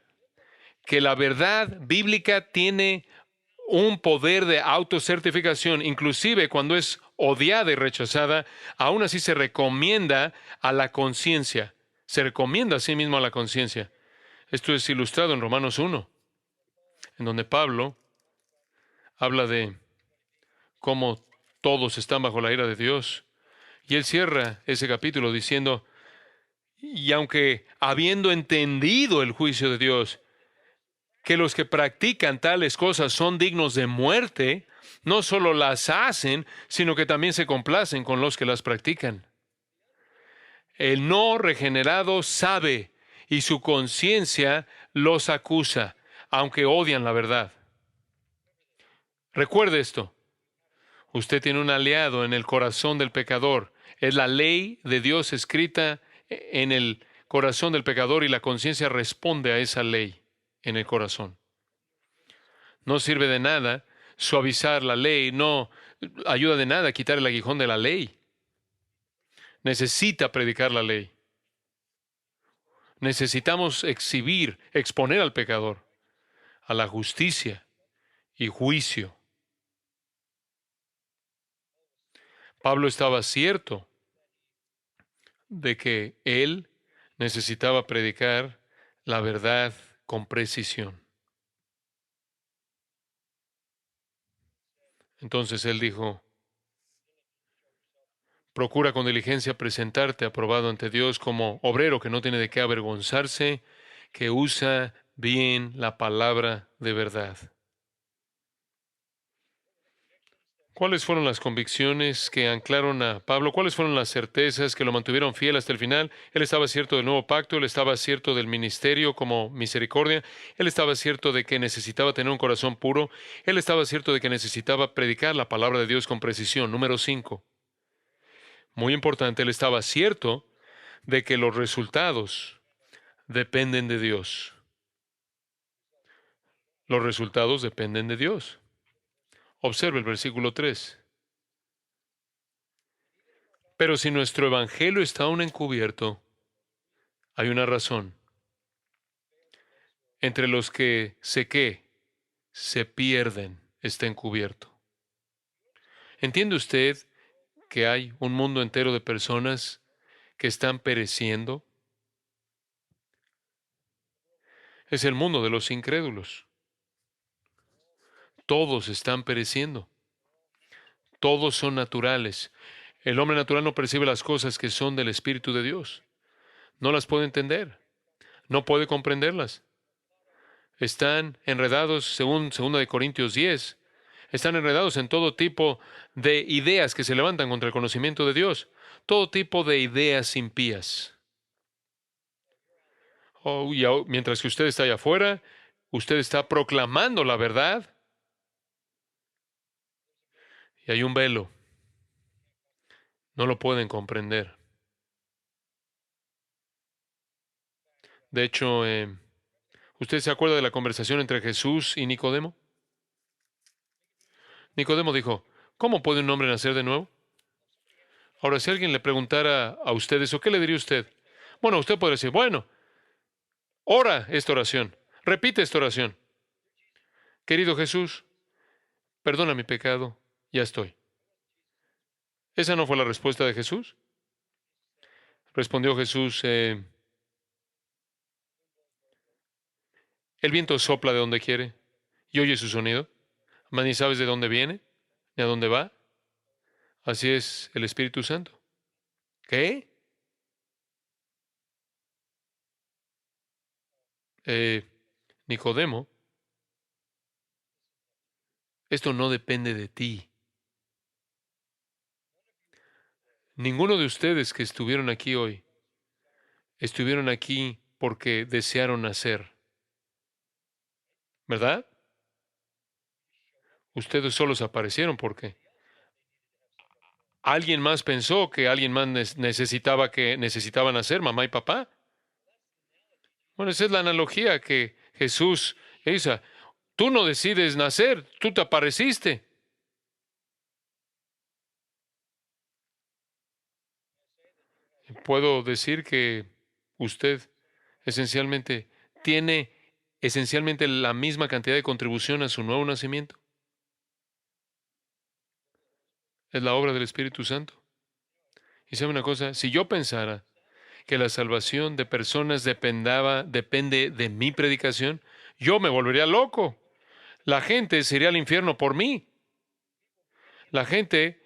que la verdad bíblica tiene un poder de autocertificación, inclusive cuando es odiada y rechazada, aún así se recomienda a la conciencia. Se recomienda a sí mismo a la conciencia. Esto es ilustrado en Romanos 1, en donde Pablo habla de cómo todos están bajo la ira de Dios. Y él cierra ese capítulo diciendo, y aunque habiendo entendido el juicio de Dios, que los que practican tales cosas son dignos de muerte, no solo las hacen, sino que también se complacen con los que las practican. El no regenerado sabe y su conciencia los acusa, aunque odian la verdad. Recuerde esto. Usted tiene un aliado en el corazón del pecador. Es la ley de Dios escrita en el corazón del pecador y la conciencia responde a esa ley en el corazón. No sirve de nada suavizar la ley, no ayuda de nada quitar el aguijón de la ley. Necesita predicar la ley. Necesitamos exponer al pecador a la justicia y juicio. Pablo estaba cierto de que él necesitaba predicar la verdad con precisión. Entonces él dijo, procura con diligencia presentarte aprobado ante Dios como obrero que no tiene de qué avergonzarse, que usa bien la palabra de verdad. ¿Cuáles fueron las convicciones que anclaron a Pablo? ¿Cuáles fueron las certezas que lo mantuvieron fiel hasta el final? Él estaba cierto del nuevo pacto, él estaba cierto del ministerio como misericordia, él estaba cierto de que necesitaba tener un corazón puro, él estaba cierto de que necesitaba predicar la palabra de Dios con precisión. Número 5. Muy importante, él estaba cierto de que los resultados dependen de Dios. Los resultados dependen de Dios. Observe el versículo 3. Pero si nuestro evangelio está aún encubierto, hay una razón. Entre los que se pierden, está encubierto. ¿Entiende usted que hay un mundo entero de personas que están pereciendo? Es el mundo de los incrédulos. Todos están pereciendo. Todos son naturales. El hombre natural no percibe las cosas que son del Espíritu de Dios. No las puede entender. No puede comprenderlas. Están enredados, según 2 Corintios 10, están enredados en todo tipo de ideas que se levantan contra el conocimiento de Dios. Todo tipo de ideas impías. Mientras que usted está allá afuera, usted está proclamando la verdad y hay un velo. No lo pueden comprender. De hecho, ¿usted se acuerda de la conversación entre Jesús y Nicodemo? Nicodemo dijo, ¿cómo puede un hombre nacer de nuevo? Ahora, si alguien le preguntara a usted eso, ¿qué le diría usted? Bueno, usted podría decir, bueno, ora esta oración, repite esta oración. Querido Jesús, perdona mi pecado, ya estoy. ¿Esa no fue la respuesta de Jesús? Respondió Jesús, el viento sopla de donde quiere y oye su sonido, mas ni sabes de dónde viene ni a dónde va. Así es el Espíritu Santo. ¿Qué? Eh, Nicodemo, esto no depende de ti. Ninguno de ustedes que estuvieron aquí hoy, estuvieron aquí porque desearon nacer, ¿verdad? Ustedes solos aparecieron porque alguien más pensó que alguien más necesitaba nacer, mamá y papá. Bueno, esa es la analogía que Jesús hizo. Tú no decides nacer, tú te apareciste. Puedo decir que usted esencialmente tiene esencialmente la misma cantidad de contribución a su nuevo nacimiento. Es la obra del Espíritu Santo. Y sabe una cosa, si yo pensara que la salvación de personas depende de mi predicación, yo me volvería loco. La gente se iría al infierno por mí. La gente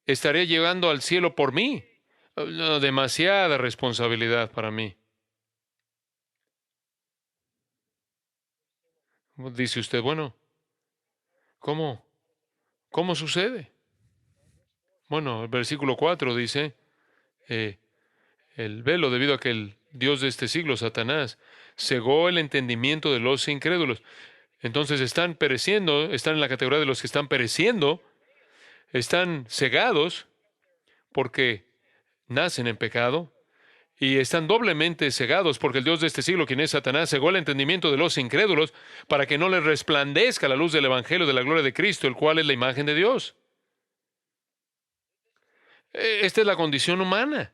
estaría llegando al cielo por mí. No, demasiada responsabilidad para mí. Dice usted, bueno, ¿cómo? ¿Cómo sucede? Bueno, el versículo 4 dice, eh, el velo debido a que el Dios de este siglo, Satanás, cegó el entendimiento de los incrédulos. Entonces están pereciendo, están en la categoría de los que están pereciendo, están cegados porque nacen en pecado y están doblemente cegados porque el Dios de este siglo, quien es Satanás, cegó el entendimiento de los incrédulos para que no les resplandezca la luz del Evangelio de la gloria de Cristo, el cual es la imagen de Dios. Esta es la condición humana.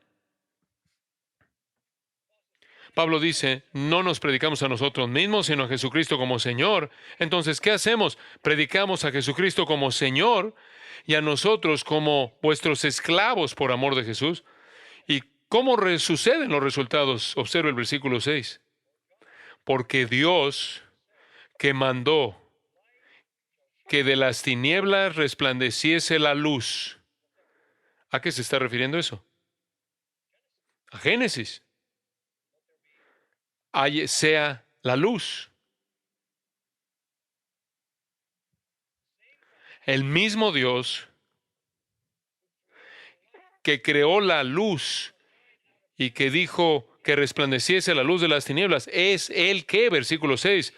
Pablo dice, no nos predicamos a nosotros mismos, sino a Jesucristo como Señor. Entonces, ¿qué hacemos? Predicamos a Jesucristo como Señor y a nosotros como vuestros esclavos por amor de Jesús. ¿Y cómo suceden los resultados? Observa el versículo 6. Porque Dios, que mandó que de las tinieblas resplandeciese la luz. ¿A qué se está refiriendo eso? A Génesis. Sea la luz. El mismo Dios que creó la luz y que dijo que resplandeciese la luz de las tinieblas, es el que, versículo 6,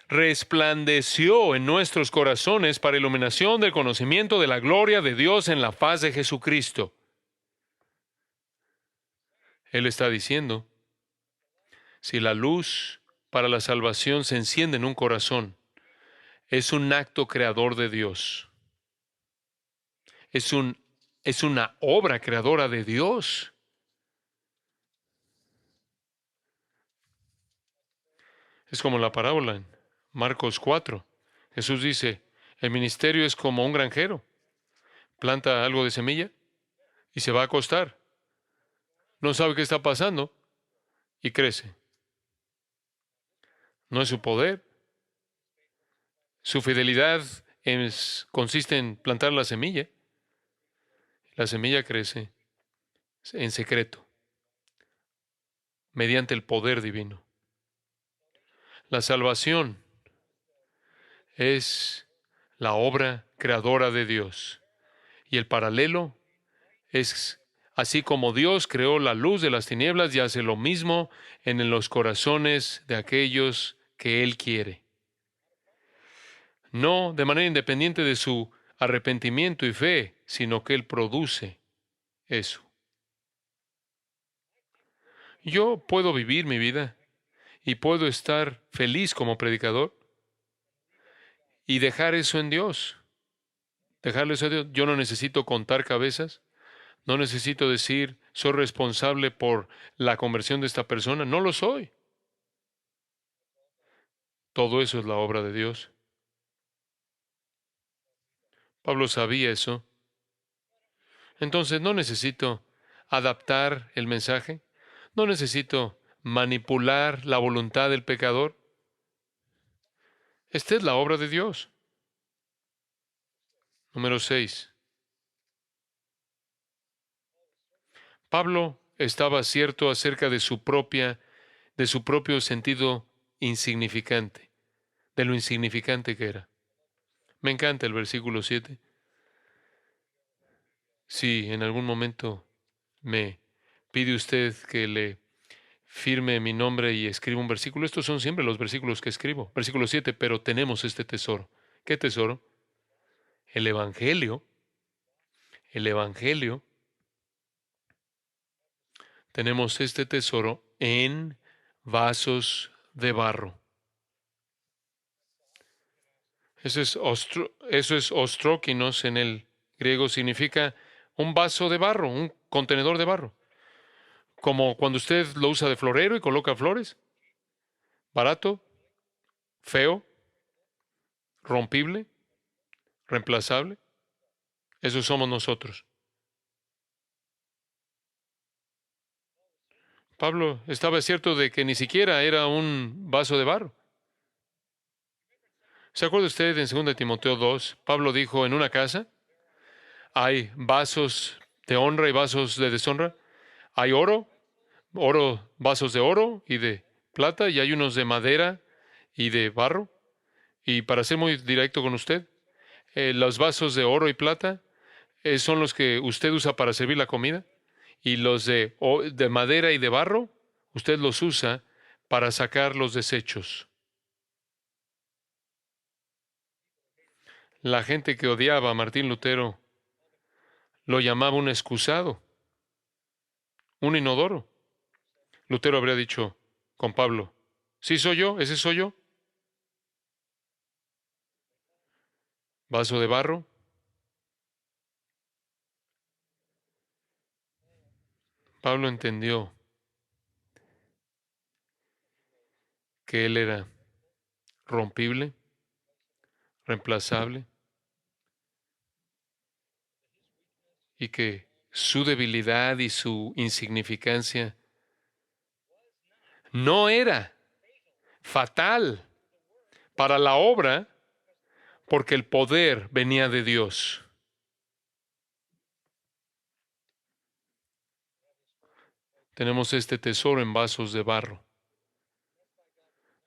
resplandeció en nuestros corazones para iluminación del conocimiento de la gloria de Dios en la faz de Jesucristo. Él está diciendo, si la luz para la salvación se enciende en un corazón, es un acto creador de Dios. Es una obra creadora de Dios. Es como la parábola en Marcos 4. Jesús dice, el ministerio es como un granjero. Planta algo de semilla y se va a acostar. No sabe qué está pasando y crece. No es su poder. Su fidelidad consiste en plantar la semilla. La semilla crece en secreto, mediante el poder divino. La salvación es la obra creadora de Dios. Y el paralelo es, así como Dios creó la luz de las tinieblas y hace lo mismo en los corazones de aquellos que Él quiere. No de manera independiente de su arrepentimiento y fe, sino que Él produce eso. Yo puedo vivir mi vida y puedo estar feliz como predicador y dejar eso en Dios. Dejarle eso a Dios. Yo no necesito contar cabezas. No necesito decir, soy responsable por la conversión de esta persona. No lo soy. Todo eso es la obra de Dios. Pablo sabía eso. Entonces no necesito adaptar el mensaje. No necesito manipular la voluntad del pecador. Esta es la obra de Dios. Número 6. Pablo estaba cierto acerca de su propio sentido insignificante, de lo insignificante que era. Me encanta el versículo 7. Si en algún momento me pide usted que le firme mi nombre y escriba un versículo, estos son siempre los versículos que escribo. Versículo 7, pero tenemos este tesoro. ¿Qué tesoro? El Evangelio. El Evangelio. Tenemos este tesoro en vasos de barro. Eso es ostróquinos en el griego, significa un vaso de barro, un contenedor de barro. Como cuando usted lo usa de florero y coloca flores. Barato, feo, rompible, reemplazable. Eso somos nosotros. Pablo estaba cierto de que ni siquiera era un vaso de barro. ¿Se acuerda usted en 2 Timoteo 2? Pablo dijo, en una casa hay vasos de honra y vasos de deshonra. Hay vasos de oro y de plata, y hay unos de madera y de barro. Y para ser muy directo con usted, los vasos de oro y plata son los que usted usa para servir la comida, Y los de madera y de barro, usted los usa para sacar los desechos. La gente que odiaba a Martín Lutero lo llamaba un excusado, un inodoro. Lutero habría dicho con Pablo, ¿sí soy yo? ¿Ese soy yo? Vaso de barro. Pablo entendió que él era rompible, reemplazable, y que su debilidad y su insignificancia no era fatal para la obra, porque el poder venía de Dios. Tenemos este tesoro en vasos de barro.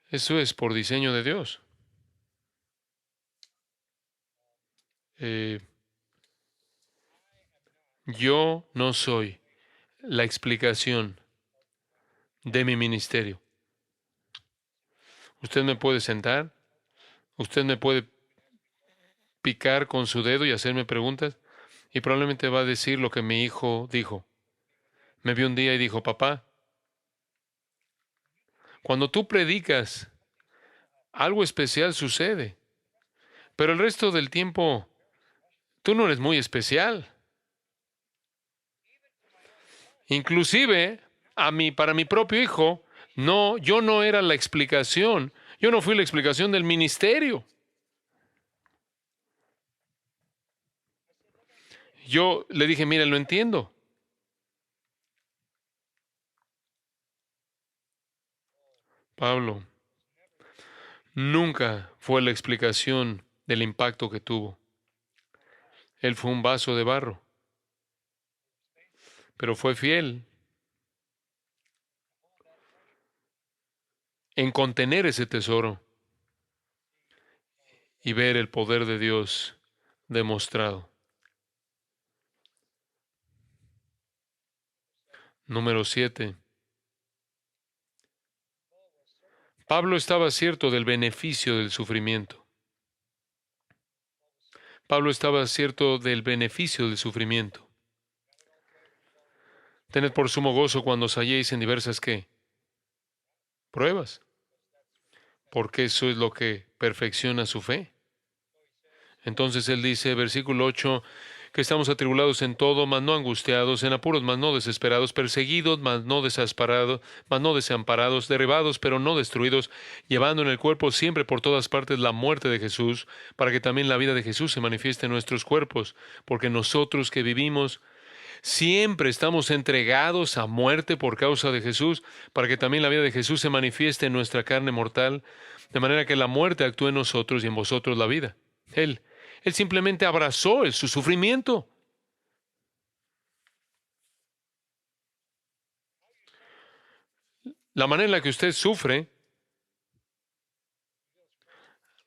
Eso es por diseño de Dios. Eh, yo no soy la explicación de mi ministerio. Usted me puede sentar, usted me puede picar con su dedo y hacerme preguntas, y probablemente va a decir lo que mi hijo dijo. Me vio un día y dijo, papá, cuando tú predicas, algo especial sucede, pero el resto del tiempo tú no eres muy especial. Inclusive, para mi propio hijo, no, yo no era la explicación, yo no fui la explicación del ministerio. Yo le dije, mira, lo entiendo. Pablo nunca fue la explicación del impacto que tuvo. Él fue un vaso de barro, pero fue fiel en contener ese tesoro y ver el poder de Dios demostrado. Número 7. Pablo estaba cierto del beneficio del sufrimiento. Pablo estaba cierto del beneficio del sufrimiento. Tened por sumo gozo cuando os halléis en diversas ¿qué? Pruebas, porque eso es lo que perfecciona su fe. Entonces él dice, versículo 8, que estamos atribulados en todo, mas no angustiados, en apuros, mas no desesperados, perseguidos, mas no desamparados, derribados, pero no destruidos, llevando en el cuerpo siempre por todas partes la muerte de Jesús, para que también la vida de Jesús se manifieste en nuestros cuerpos, porque nosotros que vivimos siempre estamos entregados a muerte por causa de Jesús, para que también la vida de Jesús se manifieste en nuestra carne mortal, de manera que la muerte actúe en nosotros y en vosotros la vida. Él, él simplemente abrazó su sufrimiento. La manera en la que usted sufre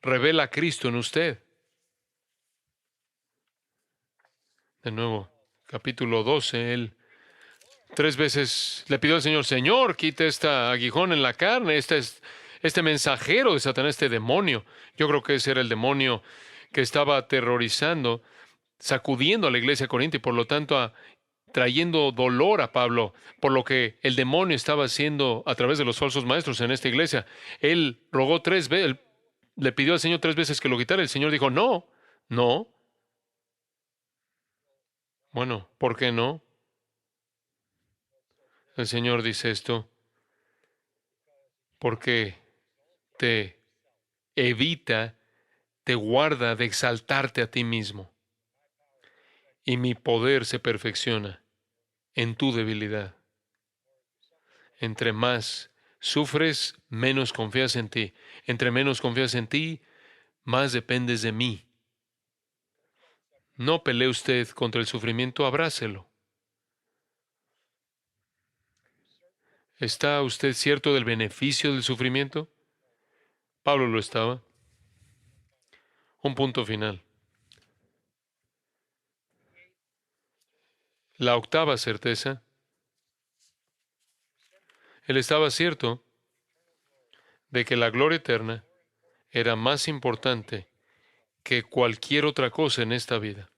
revela a Cristo en usted. De nuevo, capítulo 12, él 3 veces le pidió al Señor, Señor, quite este aguijón en la carne, este mensajero de Satanás, este demonio. Yo creo que ese era el demonio que estaba aterrorizando, sacudiendo a la iglesia corintia y por lo tanto trayendo dolor a Pablo por lo que el demonio estaba haciendo a través de los falsos maestros en esta iglesia. Él rogó 3 veces, le pidió al Señor 3 veces que lo quitara. El Señor dijo, no, no. Bueno, ¿por qué no? El Señor dice esto porque te evita, te guarda de exaltarte a ti mismo. Y mi poder se perfecciona en tu debilidad. Entre más sufres, menos confías en ti. Entre menos confías en ti, más dependes de mí. No pelee usted contra el sufrimiento, abrácelo. ¿Está usted cierto del beneficio del sufrimiento? Pablo lo estaba. Un punto final. La octava certeza Él estaba cierto de que la gloria eterna era más importante que cualquier otra cosa en esta vida.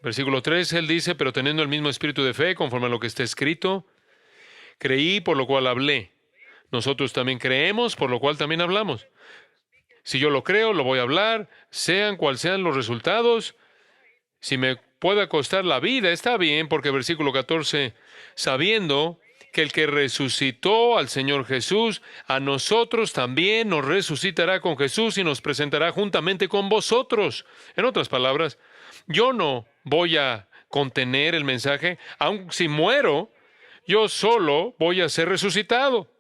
Versículo 3, él dice, pero teniendo el mismo espíritu de fe, conforme a lo que está escrito, creí, por lo cual hablé. Nosotros también creemos, por lo cual también hablamos. Si yo lo creo, lo voy a hablar, sean cuales sean los resultados. Si me pueda costar la vida, está bien, porque versículo 14, sabiendo que el que resucitó al Señor Jesús, a nosotros también nos resucitará con Jesús y nos presentará juntamente con vosotros. En otras palabras, yo no voy a contener el mensaje, aun si muero, yo solo voy a ser resucitado.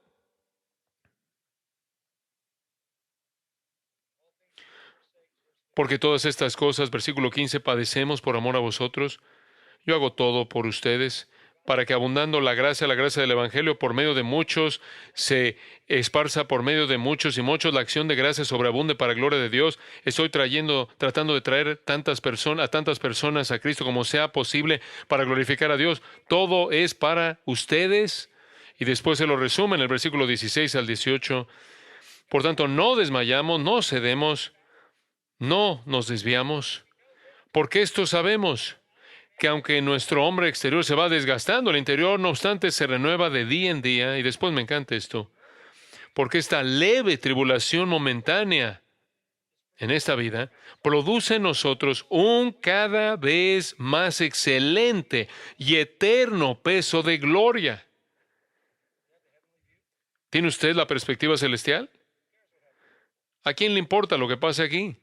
Porque todas estas cosas, versículo 15, padecemos por amor a vosotros. Yo hago todo por ustedes, para que abundando la gracia del Evangelio por medio de muchos, se esparza por medio de muchos y muchos, la acción de gracia sobreabunde para gloria de Dios. Estoy tratando de traer a tantas personas a Cristo como sea posible para glorificar a Dios. Todo es para ustedes. Y después se lo resume en el versículo 16 al 18. Por tanto, no desmayamos, no cedemos, no nos desviamos, porque esto sabemos, que aunque nuestro hombre exterior se va desgastando, el interior, no obstante, se renueva de día en día. Y después me encanta esto, porque esta leve tribulación momentánea en esta vida produce en nosotros un cada vez más excelente y eterno peso de gloria. ¿Tiene usted la perspectiva celestial? ¿A quién le importa lo que pase aquí?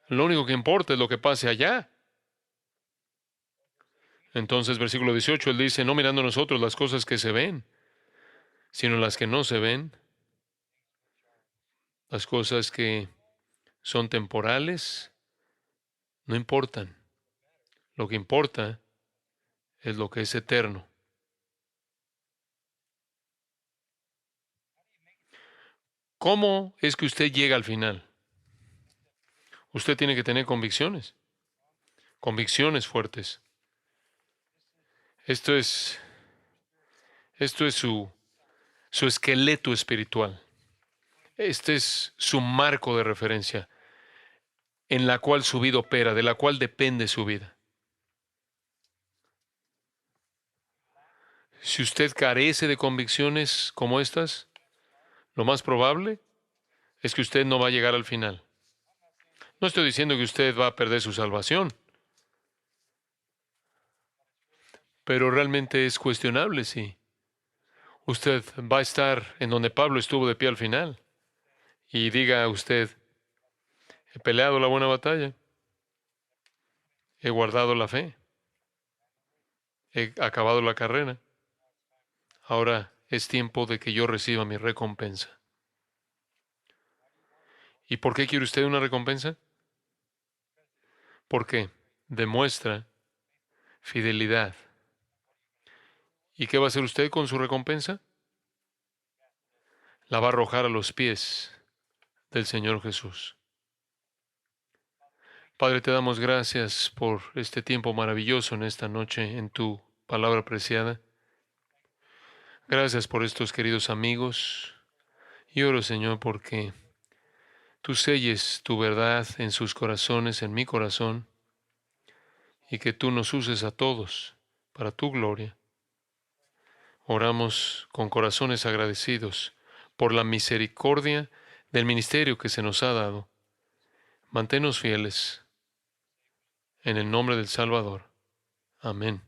Lo único que importa es lo que pase allá. Entonces, versículo 18, él dice, no mirando nosotros las cosas que se ven, sino las que no se ven, las cosas que son temporales, no importan. Lo que importa es lo que es eterno. ¿Cómo es que usted llega al final? Usted tiene que tener convicciones fuertes. Esto es su esqueleto espiritual. Este es su marco de referencia en la cual su vida opera, de la cual depende su vida. Si usted carece de convicciones como estas, lo más probable es que usted no va a llegar al final. No estoy diciendo que usted va a perder su salvación, pero realmente es cuestionable si usted va a estar en donde Pablo estuvo de pie al final y diga a usted, he peleado la buena batalla, he guardado la fe, he acabado la carrera, ahora es tiempo de que yo reciba mi recompensa. ¿Y por qué quiere usted una recompensa? Porque demuestra fidelidad. ¿Y qué va a hacer usted con su recompensa? La va a arrojar a los pies del Señor Jesús. Padre, te damos gracias por este tiempo maravilloso en esta noche, en tu palabra preciada. Gracias por estos queridos amigos. Y oro, Señor, porque tú selles tu verdad en sus corazones, en mi corazón, y que tú nos uses a todos para tu gloria. Oramos con corazones agradecidos por la misericordia del ministerio que se nos ha dado. Manténnos fieles. En el nombre del Salvador. Amén.